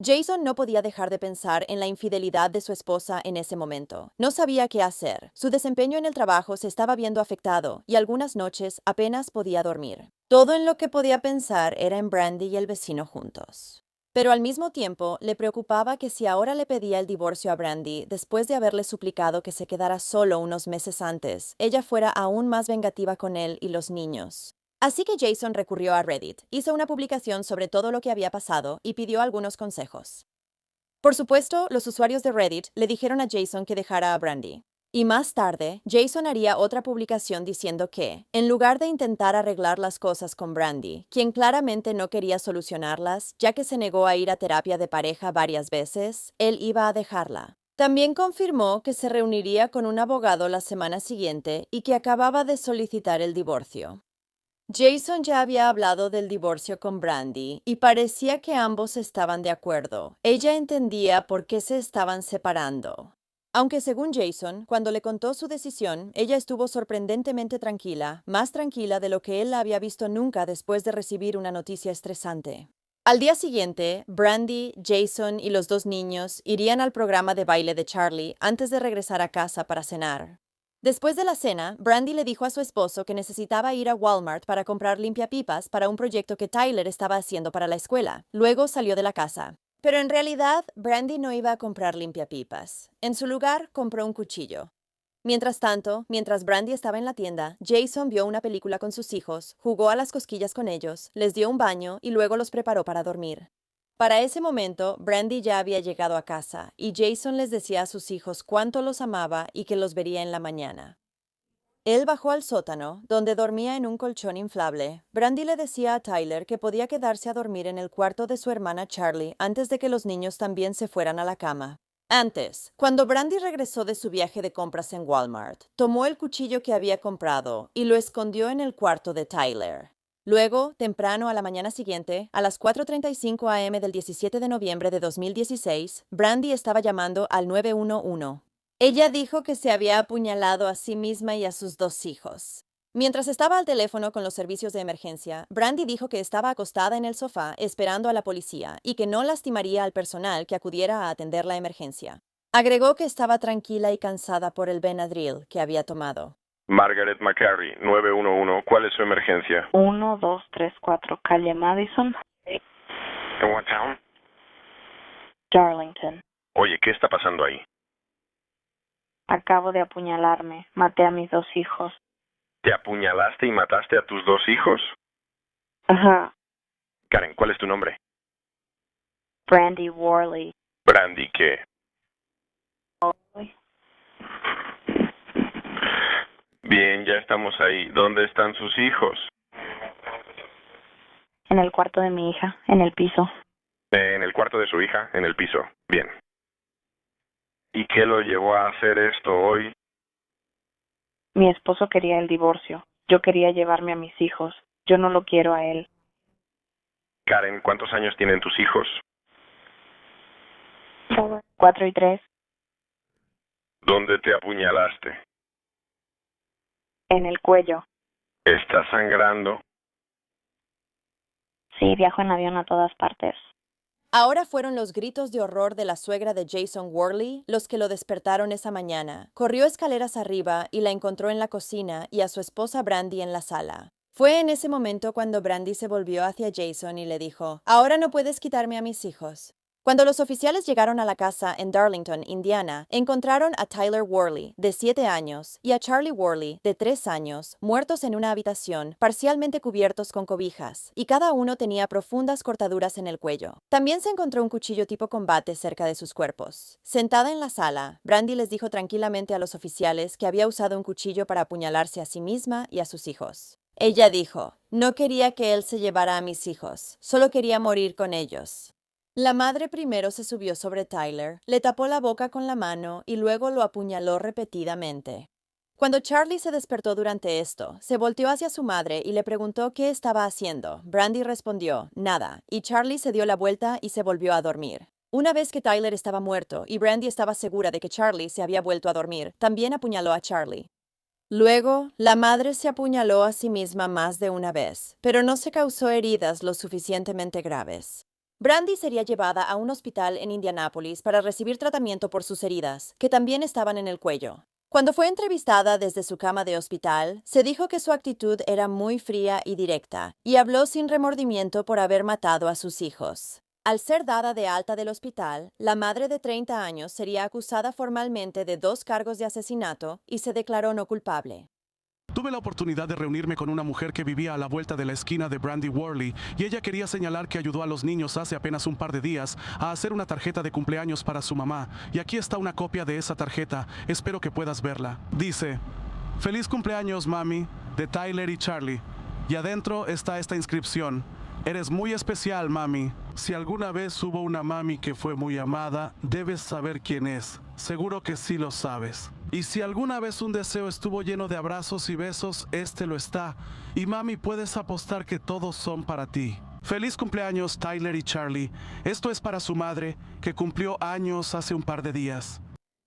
Speaker 2: Jason no podía dejar de pensar en la infidelidad de su esposa en ese momento. No sabía qué hacer. Su desempeño en el trabajo se estaba viendo afectado y algunas noches apenas podía dormir. Todo en lo que podía pensar era en Brandy y el vecino juntos. Pero al mismo tiempo le preocupaba que si ahora le pedía el divorcio a Brandy después de haberle suplicado que se quedara solo unos meses antes, ella fuera aún más vengativa con él y los niños. Así que Jason recurrió a Reddit, hizo una publicación sobre todo lo que había pasado y pidió algunos consejos. Por supuesto, los usuarios de Reddit le dijeron a Jason que dejara a Brandy. Y más tarde, Jason haría otra publicación diciendo que, en lugar de intentar arreglar las cosas con Brandy, quien claramente no quería solucionarlas, ya que se negó a ir a terapia de pareja varias veces, él iba a dejarla. También confirmó que se reuniría con un abogado la semana siguiente y que acababa de solicitar el divorcio. Jason ya había hablado del divorcio con Brandy y parecía que ambos estaban de acuerdo. Ella entendía por qué se estaban separando. Aunque según Jason, cuando le contó su decisión, ella estuvo sorprendentemente tranquila, más tranquila de lo que él la había visto nunca después de recibir una noticia estresante. Al día siguiente, Brandy, Jason y los dos niños irían al programa de baile de Charlie antes de regresar a casa para cenar. Después de la cena, Brandy le dijo a su esposo que necesitaba ir a Walmart para comprar limpiapipas para un proyecto que Tyler estaba haciendo para la escuela. Luego salió de la casa. Pero en realidad, Brandy no iba a comprar limpiapipas. En su lugar, compró un cuchillo. Mientras tanto, mientras Brandy estaba en la tienda, Jason vio una película con sus hijos, jugó a las cosquillas con ellos, les dio un baño y luego los preparó para dormir. Para ese momento, Brandy ya había llegado a casa y Jason les decía a sus hijos cuánto los amaba y que los vería en la mañana. Él bajó al sótano, donde dormía en un colchón inflable. Brandy le decía a Tyler que podía quedarse a dormir en el cuarto de su hermana Charlie antes de que los niños también se fueran a la cama. Antes, cuando Brandy regresó de su viaje de compras en Walmart, tomó el cuchillo que había comprado y lo escondió en el cuarto de Tyler. Luego, temprano a la mañana siguiente, a las 4:35 a.m. del 17 de noviembre de 2016, Brandy estaba llamando al 911. Ella dijo que se había apuñalado a sí misma y a sus dos hijos. Mientras estaba al teléfono con los servicios de emergencia, Brandy dijo que estaba acostada en el sofá esperando a la policía y que no lastimaría al personal que acudiera a atender la emergencia. Agregó que estaba tranquila y cansada por el Benadryl que había tomado.
Speaker 14: Margaret McCary, 911, ¿cuál es su emergencia?
Speaker 15: 1234, calle Madison.
Speaker 14: ¿En what town?
Speaker 15: Darlington.
Speaker 14: Oye, ¿qué está pasando ahí?
Speaker 15: Acabo de apuñalarme. Maté a mis dos hijos.
Speaker 14: ¿Te apuñalaste y mataste a tus dos hijos?
Speaker 15: Ajá.
Speaker 14: Karen, ¿cuál es tu nombre?
Speaker 15: Brandy Worley.
Speaker 14: Brandy, ¿qué? Bien, ya estamos ahí. ¿Dónde están sus hijos?
Speaker 15: En el cuarto de mi hija, en el piso.
Speaker 14: En el cuarto de su hija, en el piso. Bien. ¿Y qué lo llevó a hacer esto hoy?
Speaker 15: Mi esposo quería el divorcio. Yo quería llevarme a mis hijos. Yo no lo quiero a él.
Speaker 14: Karen, ¿cuántos años tienen tus hijos?
Speaker 15: 4 y 3.
Speaker 14: ¿Dónde te apuñalaste?
Speaker 15: En el cuello.
Speaker 14: ¿Estás sangrando?
Speaker 15: Sí, viajo en avión a todas partes.
Speaker 2: Ahora fueron los gritos de horror de la suegra de Jason Worley los que lo despertaron esa mañana. Corrió escaleras arriba y la encontró en la cocina y a su esposa Brandy en la sala. Fue en ese momento cuando Brandy se volvió hacia Jason y le dijo, «Ahora no puedes quitarme a mis hijos». Cuando los oficiales llegaron a la casa en Darlington, Indiana, encontraron a Tyler Worley, de 7 años, y a Charlie Worley, de 3 años, muertos en una habitación, parcialmente cubiertos con cobijas, y cada uno tenía profundas cortaduras en el cuello. También se encontró un cuchillo tipo combate cerca de sus cuerpos. Sentada en la sala, Brandy les dijo tranquilamente a los oficiales que había usado un cuchillo para apuñalarse a sí misma y a sus hijos. Ella dijo, «No quería que él se llevara a mis hijos, solo quería morir con ellos». La madre primero se subió sobre Tyler, le tapó la boca con la mano y luego lo apuñaló repetidamente. Cuando Charlie se despertó durante esto, se volteó hacia su madre y le preguntó qué estaba haciendo. Brandy respondió, nada, y Charlie se dio la vuelta y se volvió a dormir. Una vez que Tyler estaba muerto y Brandy estaba segura de que Charlie se había vuelto a dormir, también apuñaló a Charlie. Luego, la madre se apuñaló a sí misma más de una vez, pero no se causó heridas lo suficientemente graves. Brandy sería llevada a un hospital en Indianápolis para recibir tratamiento por sus heridas, que también estaban en el cuello. Cuando fue entrevistada desde su cama de hospital, se dijo que su actitud era muy fría y directa, y habló sin remordimiento por haber matado a sus hijos. Al ser dada de alta del hospital, la madre de 30 años sería acusada formalmente de 2 cargos de asesinato y se declaró no culpable.
Speaker 16: Tuve la oportunidad de reunirme con una mujer que vivía a la vuelta de la esquina de Brandy Worley y ella quería señalar que ayudó a los niños hace apenas un par de días a hacer una tarjeta de cumpleaños para su mamá. Y aquí está una copia de esa tarjeta, espero que puedas verla. Dice, feliz cumpleaños, mami, de Tyler y Charlie. Y adentro está esta inscripción. Eres muy especial, mami. Si alguna vez hubo una mami que fue muy amada, debes saber quién es. Seguro que sí lo sabes. Y si alguna vez un deseo estuvo lleno de abrazos y besos, este lo está. Y mami, puedes apostar que todos son para ti. Feliz cumpleaños, Tyler y Charlie. Esto es para su madre, que cumplió años hace un par de días.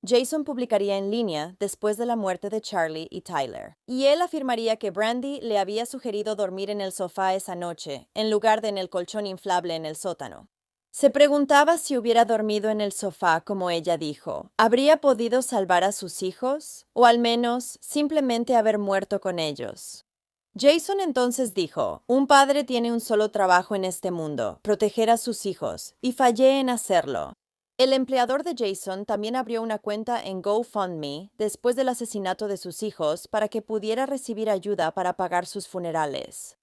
Speaker 2: Jason publicaría en línea después de la muerte de Charlie y Tyler, y él afirmaría que Brandy le había sugerido dormir en el sofá esa noche, en lugar de en el colchón inflable en el sótano. Se preguntaba si hubiera dormido en el sofá como ella dijo. ¿Habría podido salvar a sus hijos? O al menos, simplemente haber muerto con ellos. Jason entonces dijo, un padre tiene un solo trabajo en este mundo, proteger a sus hijos, y fallé en hacerlo. El empleador de Jason también abrió una cuenta en GoFundMe después del asesinato de sus hijos para que pudiera recibir ayuda para pagar sus funerales.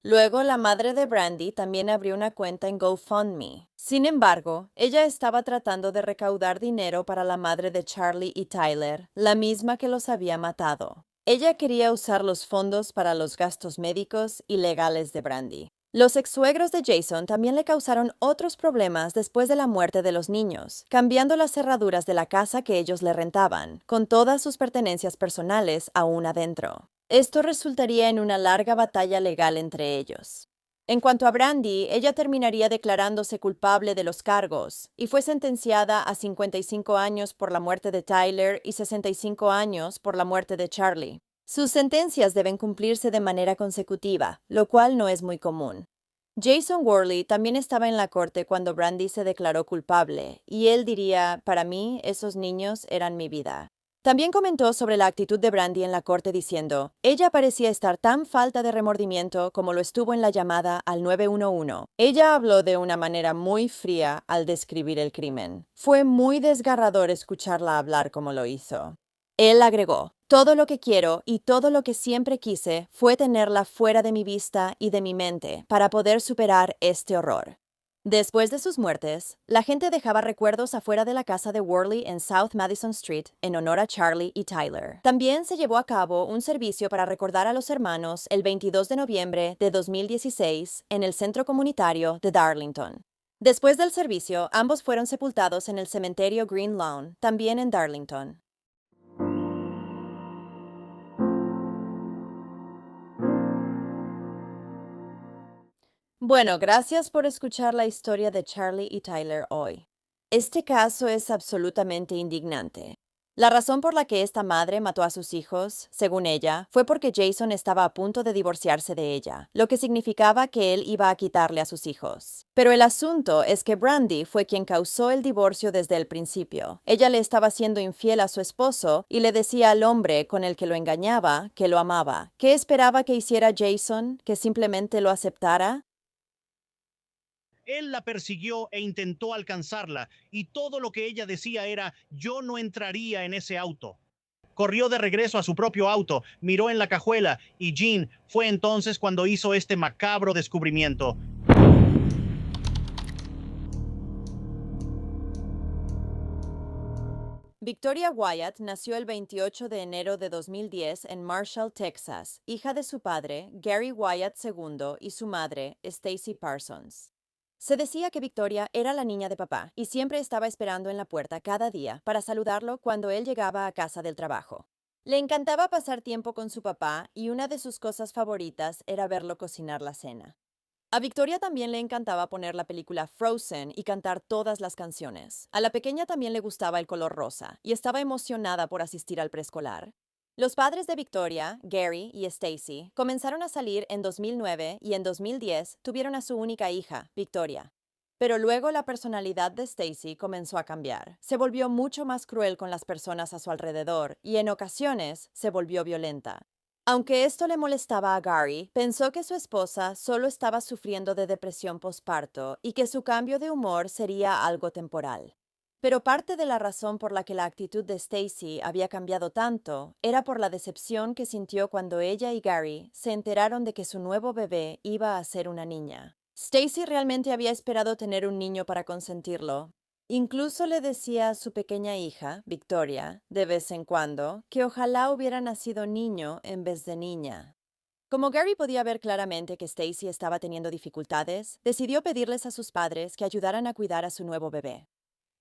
Speaker 2: Luego, la madre de Brandy también abrió una cuenta en GoFundMe. Sin embargo, ella estaba tratando de recaudar dinero para la madre de Charlie y Tyler, la misma que los había matado. Ella quería usar los fondos para los gastos médicos y legales de Brandy. Los ex-suegros de Jason también le causaron otros problemas después de la muerte de los niños, cambiando las cerraduras de la casa que ellos le rentaban, con todas sus pertenencias personales aún adentro. Esto resultaría en una larga batalla legal entre ellos. En cuanto a Brandy, ella terminaría declarándose culpable de los cargos y fue sentenciada a 55 años por la muerte de Tyler y 65 años por la muerte de Charlie. Sus sentencias deben cumplirse de manera consecutiva, lo cual no es muy común. Jason Worley también estaba en la corte cuando Brandy se declaró culpable, y él diría, para mí, esos niños eran mi vida. También comentó sobre la actitud de Brandy en la corte diciendo, ella parecía estar tan falta de remordimiento como lo estuvo en la llamada al 911. Ella habló de una manera muy fría al describir el crimen. Fue muy desgarrador escucharla hablar como lo hizo. Él agregó, todo lo que quiero y todo lo que siempre quise fue tenerla fuera de mi vista y de mi mente para poder superar este horror. Después de sus muertes, la gente dejaba recuerdos afuera de la casa de Worley en South Madison Street en honor a Charlie y Tyler. También se llevó a cabo un servicio para recordar a los hermanos el 22 de noviembre de 2016 en el centro comunitario de Darlington. Después del servicio, ambos fueron sepultados en el cementerio Green Lawn, también en Darlington. Bueno, gracias por escuchar la historia de Charlie y Tyler hoy. Este caso es absolutamente indignante. La razón por la que esta madre mató a sus hijos, según ella, fue porque Jason estaba a punto de divorciarse de ella, lo que significaba que él iba a quitarle a sus hijos. Pero el asunto es que Brandy fue quien causó el divorcio desde el principio. Ella le estaba siendo infiel a su esposo y le decía al hombre con el que lo engañaba que lo amaba. ¿Qué esperaba que hiciera Jason? ¿Que simplemente lo aceptara?
Speaker 17: Él la persiguió e intentó alcanzarla, y todo lo que ella decía era, yo no entraría en ese auto. Corrió de regreso a su propio auto, miró en la cajuela, y Jean fue entonces cuando hizo este macabro descubrimiento.
Speaker 2: Victoria Wyatt nació el 28 de enero de 2010 en Marshall, Texas, hija de su padre, Gary Wyatt II, y su madre, Stacy Parsons. Se decía que Victoria era la niña de papá y siempre estaba esperando en la puerta cada día para saludarlo cuando él llegaba a casa del trabajo. Le encantaba pasar tiempo con su papá y una de sus cosas favoritas era verlo cocinar la cena. A Victoria también le encantaba poner la película Frozen y cantar todas las canciones. A la pequeña también le gustaba el color rosa y estaba emocionada por asistir al preescolar. Los padres de Victoria, Gary y Stacy, comenzaron a salir en 2009 y en 2010 tuvieron a su única hija, Victoria. Pero luego la personalidad de Stacy comenzó a cambiar. Se volvió mucho más cruel con las personas a su alrededor y en ocasiones se volvió violenta. Aunque esto le molestaba a Gary, pensó que su esposa solo estaba sufriendo de depresión posparto y que su cambio de humor sería algo temporal. Pero parte de la razón por la que la actitud de Stacy había cambiado tanto era por la decepción que sintió cuando ella y Gary se enteraron de que su nuevo bebé iba a ser una niña. Stacy realmente había esperado tener un niño para consentirlo. Incluso le decía a su pequeña hija, Victoria, de vez en cuando, que ojalá hubiera nacido niño en vez de niña. Como Gary podía ver claramente que Stacy estaba teniendo dificultades, decidió pedirles a sus padres que ayudaran a cuidar a su nuevo bebé.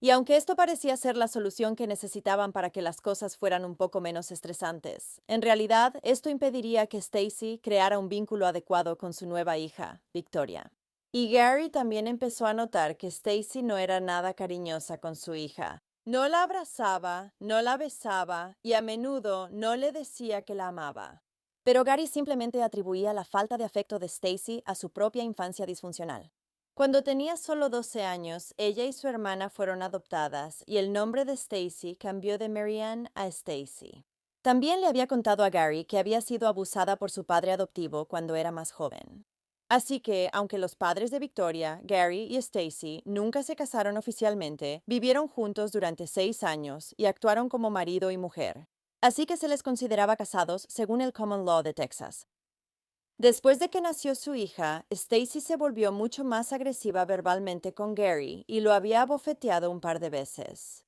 Speaker 2: Y aunque esto parecía ser la solución que necesitaban para que las cosas fueran un poco menos estresantes, en realidad esto impediría que Stacy creara un vínculo adecuado con su nueva hija, Victoria. Y Gary también empezó a notar que Stacy no era nada cariñosa con su hija. No la abrazaba, no la besaba y a menudo no le decía que la amaba. Pero Gary simplemente atribuía la falta de afecto de Stacy a su propia infancia disfuncional. Cuando tenía solo 12 años, ella y su hermana fueron adoptadas y el nombre de Stacy cambió de Marianne a Stacy. También le había contado a Gary que había sido abusada por su padre adoptivo cuando era más joven. Así que, aunque los padres de Victoria, Gary y Stacy nunca se casaron oficialmente, vivieron juntos durante 6 años y actuaron como marido y mujer. Así que se les consideraba casados según el Common Law de Texas. Después de que nació su hija, Stacy se volvió mucho más agresiva verbalmente con Gary y lo había abofeteado un par de veces.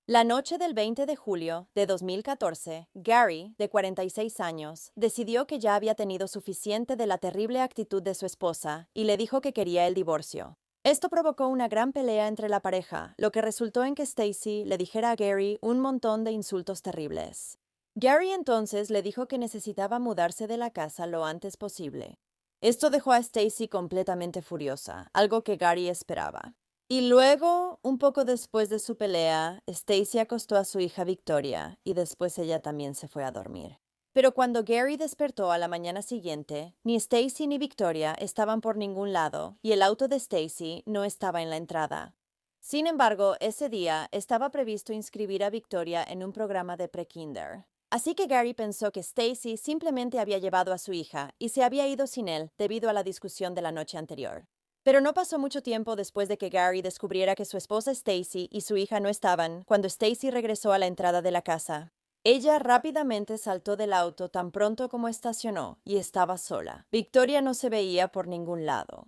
Speaker 2: La noche del 20 de julio de 2014, Gary, de 46 años, decidió que ya había tenido suficiente de la terrible actitud de su esposa y le dijo que quería el divorcio. Esto provocó una gran pelea entre la pareja, lo que resultó en que Stacy le dijera a Gary un montón de insultos terribles. Gary entonces le dijo que necesitaba mudarse de la casa lo antes posible. Esto dejó a Stacy completamente furiosa, algo que Gary esperaba. Y luego, un poco después de su pelea, Stacy acostó a su hija Victoria y después ella también se fue a dormir. Pero cuando Gary despertó a la mañana siguiente, ni Stacy ni Victoria estaban por ningún lado y el auto de Stacy no estaba en la entrada. Sin embargo, ese día estaba previsto inscribir a Victoria en un programa de pre-kinder. Así que Gary pensó que Stacy simplemente había llevado a su hija y se había ido sin él debido a la discusión de la noche anterior. Pero no pasó mucho tiempo después de que Gary descubriera que su esposa Stacy y su hija no estaban cuando Stacy regresó a la entrada de la casa. Ella rápidamente saltó del auto tan pronto como estacionó y estaba sola. Victoria no se veía por ningún lado.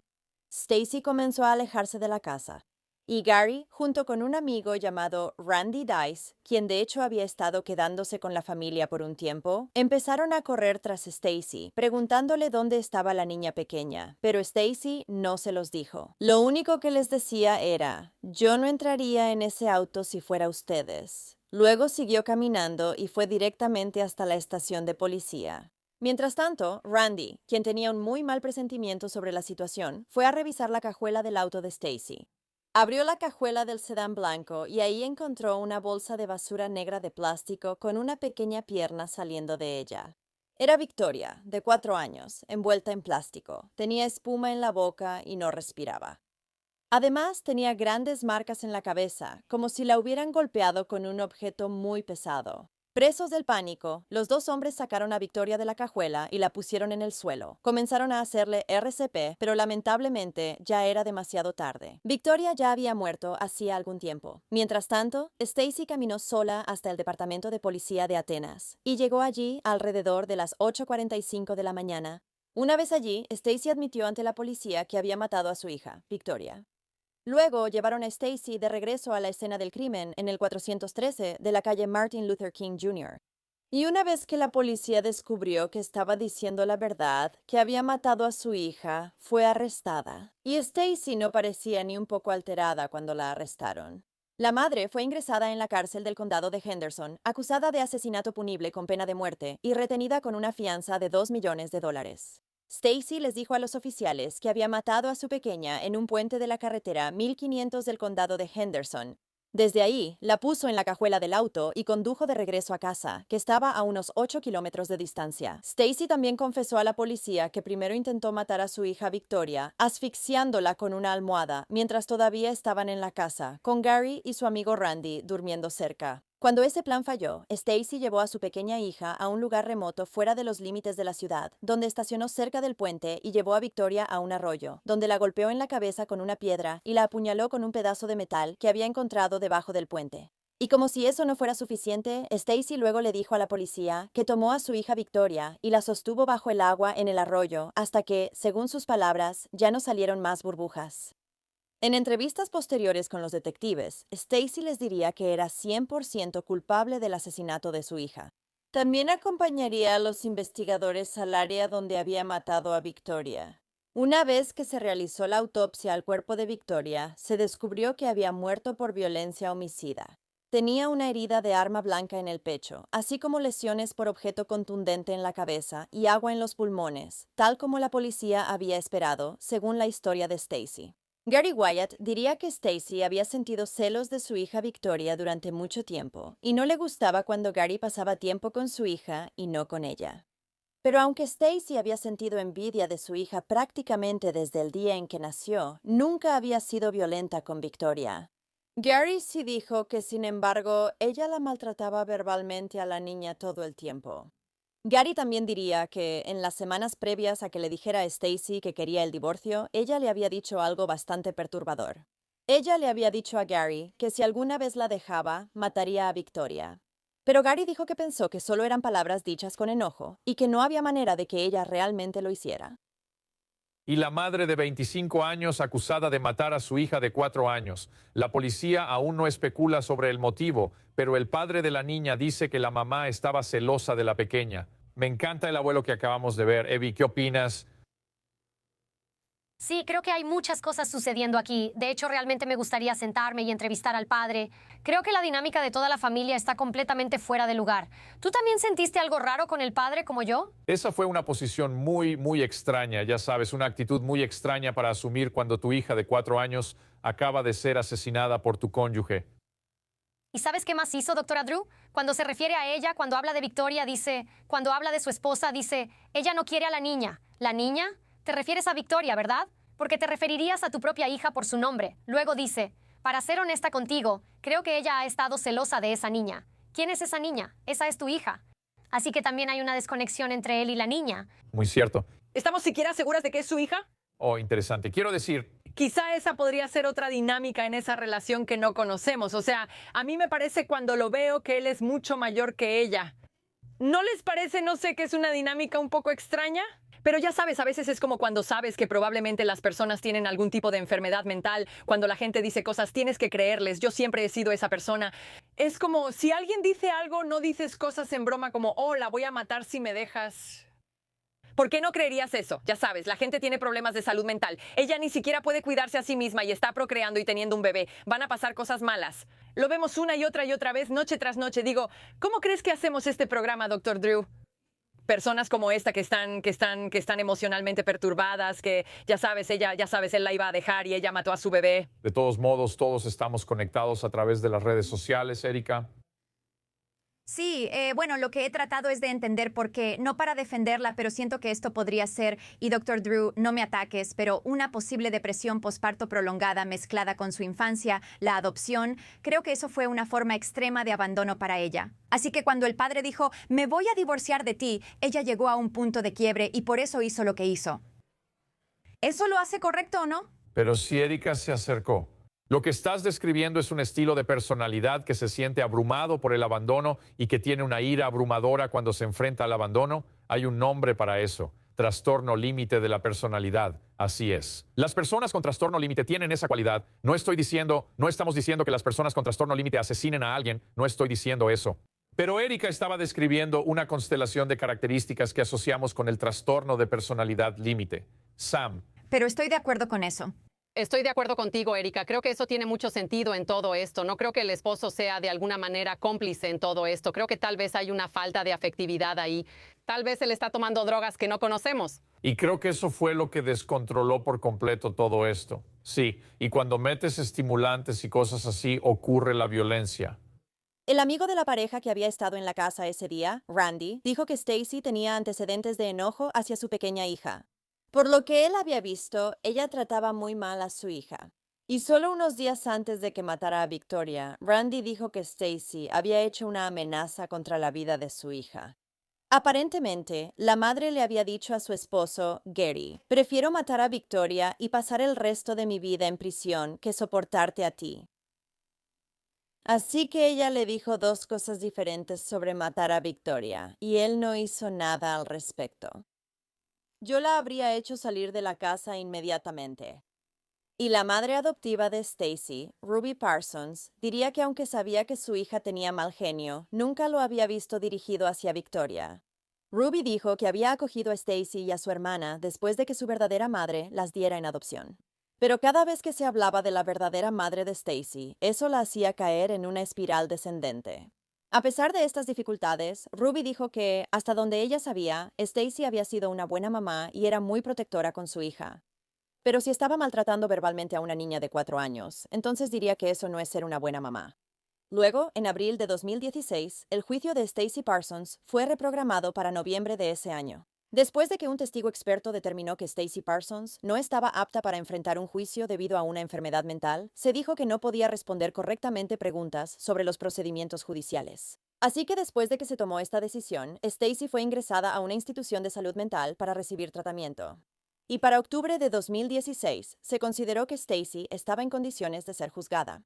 Speaker 2: Stacy comenzó a alejarse de la casa. Y Gary, junto con un amigo llamado Randy Dice, quien de hecho había estado quedándose con la familia por un tiempo, empezaron a correr tras Stacy, preguntándole dónde estaba la niña pequeña, pero Stacy no se los dijo. Lo único que les decía era, yo no entraría en ese auto si fuera ustedes. Luego siguió caminando y fue directamente hasta la estación de policía. Mientras tanto, Randy, quien tenía un muy mal presentimiento sobre la situación, fue a revisar la cajuela del auto de Stacy. Abrió la cajuela del sedán blanco y ahí encontró una bolsa de basura negra de plástico con una pequeña pierna saliendo de ella. Era Victoria, de 4 años, envuelta en plástico. Tenía espuma en la boca y no respiraba. Además, tenía grandes marcas en la cabeza, como si la hubieran golpeado con un objeto muy pesado. Presos del pánico, los 2 hombres sacaron a Victoria de la cajuela y la pusieron en el suelo. Comenzaron a hacerle RCP, pero lamentablemente ya era demasiado tarde. Victoria ya había muerto hacía algún tiempo. Mientras tanto, Stacy caminó sola hasta el departamento de policía de Atenas y llegó allí alrededor de las 8:45 de la mañana. Una vez allí, Stacy admitió ante la policía que había matado a su hija, Victoria. Luego llevaron a Stacy de regreso a la escena del crimen en el 413 de la calle Martin Luther King Jr. Y una vez que la policía descubrió que estaba diciendo la verdad, que había matado a su hija, fue arrestada. Y Stacy no parecía ni un poco alterada cuando la arrestaron. La madre fue ingresada en la cárcel del condado de Henderson, acusada de asesinato punible con pena de muerte y retenida con una fianza de $2 millones. Stacy les dijo a los oficiales que había matado a su pequeña en un puente de la carretera 1500 del condado de Henderson. Desde ahí, la puso en la cajuela del auto y condujo de regreso a casa, que estaba a unos 8 kilómetros de distancia. Stacy también confesó a la policía que primero intentó matar a su hija Victoria, asfixiándola con una almohada, mientras todavía estaban en la casa, con Gary y su amigo Randy durmiendo cerca. Cuando ese plan falló, Stacy llevó a su pequeña hija a un lugar remoto fuera de los límites de la ciudad, donde estacionó cerca del puente y llevó a Victoria a un arroyo, donde la golpeó en la cabeza con una piedra y la apuñaló con un pedazo de metal que había encontrado debajo del puente. Y como si eso no fuera suficiente, Stacy luego le dijo a la policía que tomó a su hija Victoria y la sostuvo bajo el agua en el arroyo hasta que, según sus palabras, ya no salieron más burbujas. En entrevistas posteriores con los detectives, Stacy les diría que era 100% culpable del asesinato de su hija. También acompañaría a los investigadores al área donde había matado a Victoria. Una vez que se realizó la autopsia al cuerpo de Victoria, se descubrió que había muerto por violencia homicida. Tenía una herida de arma blanca en el pecho, así como lesiones por objeto contundente en la cabeza y agua en los pulmones, tal como la policía había esperado, según la historia de Stacy. Gary Wyatt diría que Stacy había sentido celos de su hija Victoria durante mucho tiempo y no le gustaba cuando Gary pasaba tiempo con su hija y no con ella. Pero aunque Stacy había sentido envidia de su hija prácticamente desde el día en que nació, nunca había sido violenta con Victoria. Gary sí dijo que, sin embargo, ella la maltrataba verbalmente a la niña todo el tiempo. Gary también diría que, en las semanas previas a que le dijera a Stacy que quería el divorcio, ella le había dicho algo bastante perturbador. Ella le había dicho a Gary que si alguna vez la dejaba, mataría a Victoria. Pero Gary dijo que pensó que solo eran palabras dichas con enojo y que no había manera de que ella realmente lo hiciera.
Speaker 18: Y la madre de 25 años acusada de matar a su hija de 4 años. La policía aún no especula sobre el motivo, pero el padre de la niña dice que la mamá estaba celosa de la pequeña. Me encanta el abuelo que acabamos de ver. Evie, ¿qué opinas?
Speaker 19: Sí, creo que hay muchas cosas sucediendo aquí. De hecho, realmente me gustaría sentarme y entrevistar al padre. Creo que la dinámica de toda la familia está completamente fuera de lugar. ¿Tú también sentiste algo raro con el padre como yo?
Speaker 18: Esa fue una posición muy extraña, ya sabes, una actitud muy extraña para asumir cuando tu hija de 4 años acaba de ser asesinada por tu cónyuge.
Speaker 19: ¿Y sabes qué más hizo, doctora Drew? Cuando se refiere a ella, cuando habla de Victoria, dice, cuando habla de su esposa, dice, ella no quiere a la niña. ¿La niña? Te refieres a Victoria, ¿verdad? Porque te referirías a tu propia hija por su nombre. Luego dice, para ser honesta contigo, creo que ella ha estado celosa de esa niña. ¿Quién es esa niña? Esa es tu hija. Así que también hay una desconexión entre él y la niña.
Speaker 18: Muy cierto.
Speaker 20: ¿Estamos siquiera seguras de que es su hija?
Speaker 18: Oh, interesante. Quiero decir...
Speaker 20: Quizá esa podría ser otra dinámica en esa relación que no conocemos. O sea, a mí me parece cuando lo veo que él es mucho mayor que ella. ¿No les parece, no sé, que es una dinámica un poco extraña? Pero ya sabes, a veces es como cuando sabes que probablemente las personas tienen algún tipo de enfermedad mental. Cuando la gente dice cosas, tienes que creerles. Yo siempre he sido esa persona. Es como si alguien dice algo, no dices cosas en broma como, oh, la voy a matar si me dejas. ¿Por qué no creerías eso? Ya sabes, la gente tiene problemas de salud mental. Ella ni siquiera puede cuidarse a sí misma y está procreando y teniendo un bebé. Van a pasar cosas malas. Lo vemos una y otra vez, noche tras noche. Digo, ¿cómo crees que hacemos este programa, Dr. Drew? Personas como esta que están emocionalmente perturbadas, que ya sabes, él la iba a dejar y ella mató a su bebé.
Speaker 18: De todos modos, todos estamos conectados a través de las redes sociales, Erika.
Speaker 21: Sí, bueno, lo que he tratado es de entender por qué, no para defenderla, pero siento que esto podría ser, y Dr. Drew, no me ataques, pero una posible depresión posparto prolongada mezclada con su infancia, la adopción, creo que eso fue una forma extrema de abandono para ella. Así que cuando el padre dijo, me voy a divorciar de ti, ella llegó a un punto de quiebre y por eso hizo lo que hizo. ¿Eso lo hace correcto o no?
Speaker 18: Pero si Erika se acercó. Lo que estás describiendo es un estilo de personalidad que se siente abrumado por el abandono y que tiene una ira abrumadora cuando se enfrenta al abandono. Hay un nombre para eso, trastorno límite de la personalidad. Así es. Las personas con trastorno límite tienen esa cualidad. No estamos diciendo que las personas con trastorno límite asesinen a alguien. No estoy diciendo eso. Pero Erika estaba describiendo una constelación de características que asociamos con el trastorno de personalidad límite. Sam.
Speaker 21: Pero estoy de acuerdo con eso.
Speaker 4: Estoy de acuerdo contigo, Erika. Creo que eso tiene mucho sentido en todo esto. No creo que el esposo sea de alguna manera cómplice en todo esto. Creo que tal vez hay una falta de afectividad ahí. Tal vez él está tomando drogas que no conocemos.
Speaker 18: Y creo que eso fue lo que descontroló por completo todo esto. Sí, y cuando metes estimulantes y cosas así, ocurre la violencia.
Speaker 2: El amigo de la pareja que había estado en la casa ese día, Randy, dijo que Stacy tenía antecedentes de enojo hacia su pequeña hija. Por lo que él había visto, ella trataba muy mal a su hija. Y solo unos días antes de que matara a Victoria, Randy dijo que Stacy había hecho una amenaza contra la vida de su hija. Aparentemente, la madre le había dicho a su esposo, Gary, prefiero matar a Victoria y pasar el resto de mi vida en prisión que soportarte a ti. Así que ella le dijo dos cosas diferentes sobre matar a Victoria, y él no hizo nada al respecto. Yo la habría hecho salir de la casa inmediatamente. Y la madre adoptiva de Stacy, Ruby Parsons, diría que aunque sabía que su hija tenía mal genio, nunca lo había visto dirigido hacia Victoria. Ruby dijo que había acogido a Stacy y a su hermana después de que su verdadera madre las diera en adopción. Pero cada vez que se hablaba de la verdadera madre de Stacy, eso la hacía caer en una espiral descendente. A pesar de estas dificultades, Ruby dijo que, hasta donde ella sabía, Stacy había sido una buena mamá y era muy protectora con su hija. Pero si estaba maltratando verbalmente a una niña de 4 años, entonces diría que eso no es ser una buena mamá. Luego, en abril de 2016, el juicio de Stacy Parsons fue reprogramado para noviembre de ese año. Después de que un testigo experto determinó que Stacy Parsons no estaba apta para enfrentar un juicio debido a una enfermedad mental, se dijo que no podía responder correctamente preguntas sobre los procedimientos judiciales. Así que después de que se tomó esta decisión, Stacy fue ingresada a una institución de salud mental para recibir tratamiento. Y para octubre de 2016, se consideró que Stacy estaba en condiciones de ser juzgada.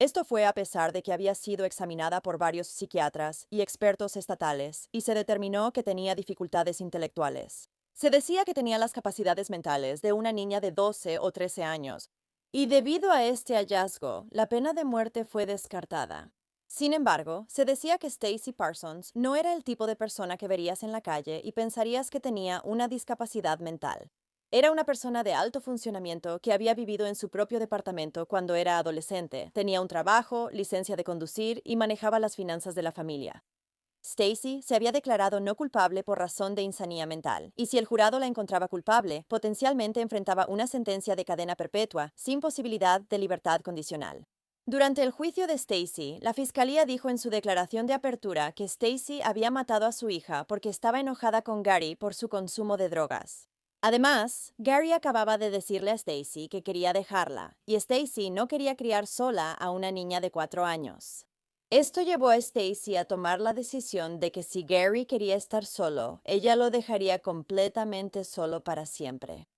Speaker 2: Esto fue a pesar de que había sido examinada por varios psiquiatras y expertos estatales y se determinó que tenía dificultades intelectuales. Se decía que tenía las capacidades mentales de una niña de 12 o 13 años, y debido a este hallazgo, la pena de muerte fue descartada. Sin embargo, se decía que Stacy Parsons no era el tipo de persona que verías en la calle y pensarías que tenía una discapacidad mental. Era una persona de alto funcionamiento que había vivido en su propio departamento cuando era adolescente, tenía un trabajo, licencia de conducir y manejaba las finanzas de la familia. Stacy se había declarado no culpable por razón de insanía mental, y si el jurado la encontraba culpable, potencialmente enfrentaba una sentencia de cadena perpetua sin posibilidad de libertad condicional. Durante el juicio de Stacy, la fiscalía dijo en su declaración de apertura que Stacy había matado a su hija porque estaba enojada con Gary por su consumo de drogas. Además, Gary acababa de decirle a Stacy que quería dejarla, y Stacy no quería criar sola a una niña de 4 años. Esto llevó a Stacy a tomar la decisión de que si Gary quería estar solo, ella lo dejaría completamente solo para siempre.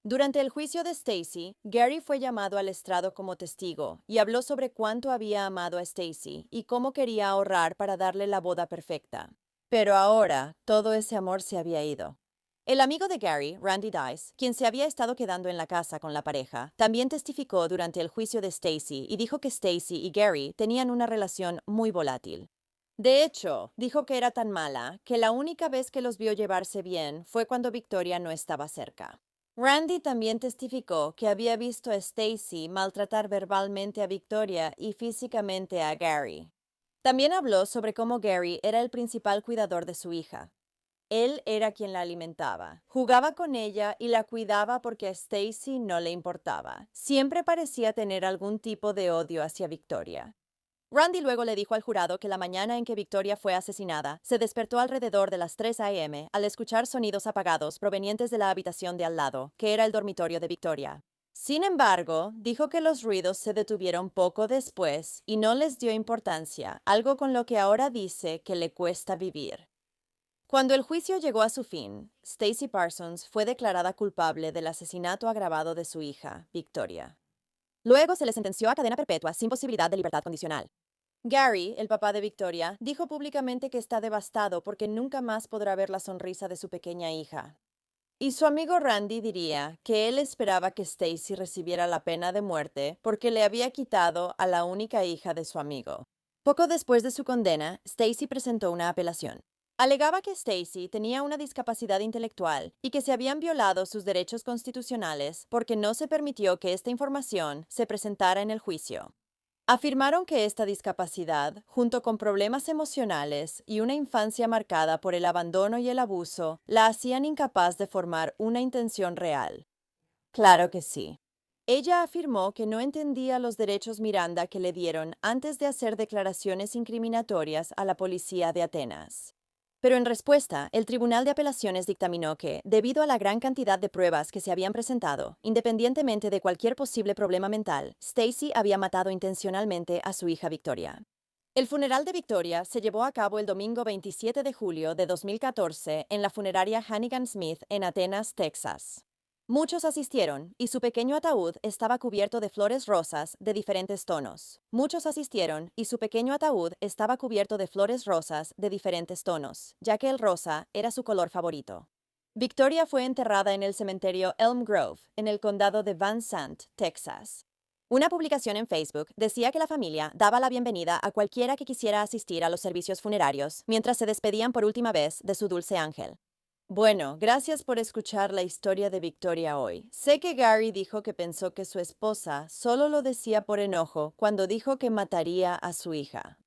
Speaker 2: Durante el juicio de Stacy, Gary fue llamado al estrado como testigo y habló sobre cuánto había amado a Stacy y cómo quería ahorrar para darle la boda perfecta. Pero ahora, todo ese amor se había ido. El amigo de Gary, Randy Dice, quien se había estado quedando en la casa con la pareja, también testificó durante el juicio de Stacy y dijo que Stacy y Gary tenían una relación muy volátil. De hecho, dijo que era tan mala que la única vez que los vio llevarse bien fue cuando Victoria no estaba cerca. Randy también testificó que había visto a Stacy maltratar verbalmente a Victoria y físicamente a Gary. También habló sobre cómo Gary era el principal cuidador de su hija. Él era quien la alimentaba, jugaba con ella y la cuidaba porque a Stacy no le importaba. Siempre parecía tener algún tipo de odio hacia Victoria. Randy luego le dijo al jurado que la mañana en que Victoria fue asesinada, se despertó alrededor de las 3 a.m. al escuchar sonidos apagados provenientes de la habitación de al lado, que era el dormitorio de Victoria. Sin embargo, dijo que los ruidos se detuvieron poco después y no les dio importancia, algo con lo que ahora dice que le cuesta vivir. Cuando el juicio llegó a su fin, Stacy Parsons fue declarada culpable del asesinato agravado de su hija, Victoria. Luego se le sentenció a cadena perpetua sin posibilidad de libertad condicional. Gary, el papá de Victoria, dijo públicamente que está devastado porque nunca más podrá ver la sonrisa de su pequeña hija. Y su amigo Randy diría que él esperaba que Stacy recibiera la pena de muerte porque le había quitado a la única hija de su amigo. Poco después de su condena, Stacy presentó una apelación. Alegaba que Stacy tenía una discapacidad intelectual y que se habían violado sus derechos constitucionales porque no se permitió que esta información se presentara en el juicio. Afirmaron que esta discapacidad, junto con problemas emocionales y una infancia marcada por el abandono y el abuso, la hacían incapaz de formar una intención real. Claro que sí. Ella afirmó que no entendía los derechos Miranda que le dieron antes de hacer declaraciones incriminatorias a la policía de Atenas. Pero en respuesta, el Tribunal de Apelaciones dictaminó que, debido a la gran cantidad de pruebas que se habían presentado, independientemente de cualquier posible problema mental, Stacy había matado intencionalmente a su hija Victoria. El funeral de Victoria se llevó a cabo el domingo 27 de julio de 2014 en la funeraria Hannigan Smith en Atenas, Texas. Muchos asistieron y su pequeño ataúd estaba cubierto de flores rosas de diferentes tonos. Ya que el rosa era su color favorito. Victoria fue enterrada en el cementerio Elm Grove, en el condado de Van Sant, Texas. Una publicación en Facebook decía que la familia daba la bienvenida a cualquiera que quisiera asistir a los servicios funerarios mientras se despedían por última vez de su dulce ángel. Bueno, gracias por escuchar la historia de Victoria hoy. Sé que Gary dijo que pensó que su esposa solo lo decía por enojo cuando dijo que mataría a su hija.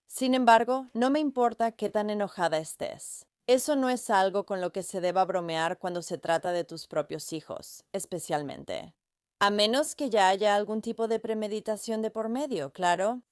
Speaker 2: Sin embargo, no me importa qué tan enojada estés. Eso no es algo con lo que se deba bromear cuando se trata de tus propios hijos, especialmente. A menos que ya haya algún tipo de premeditación de por medio, claro.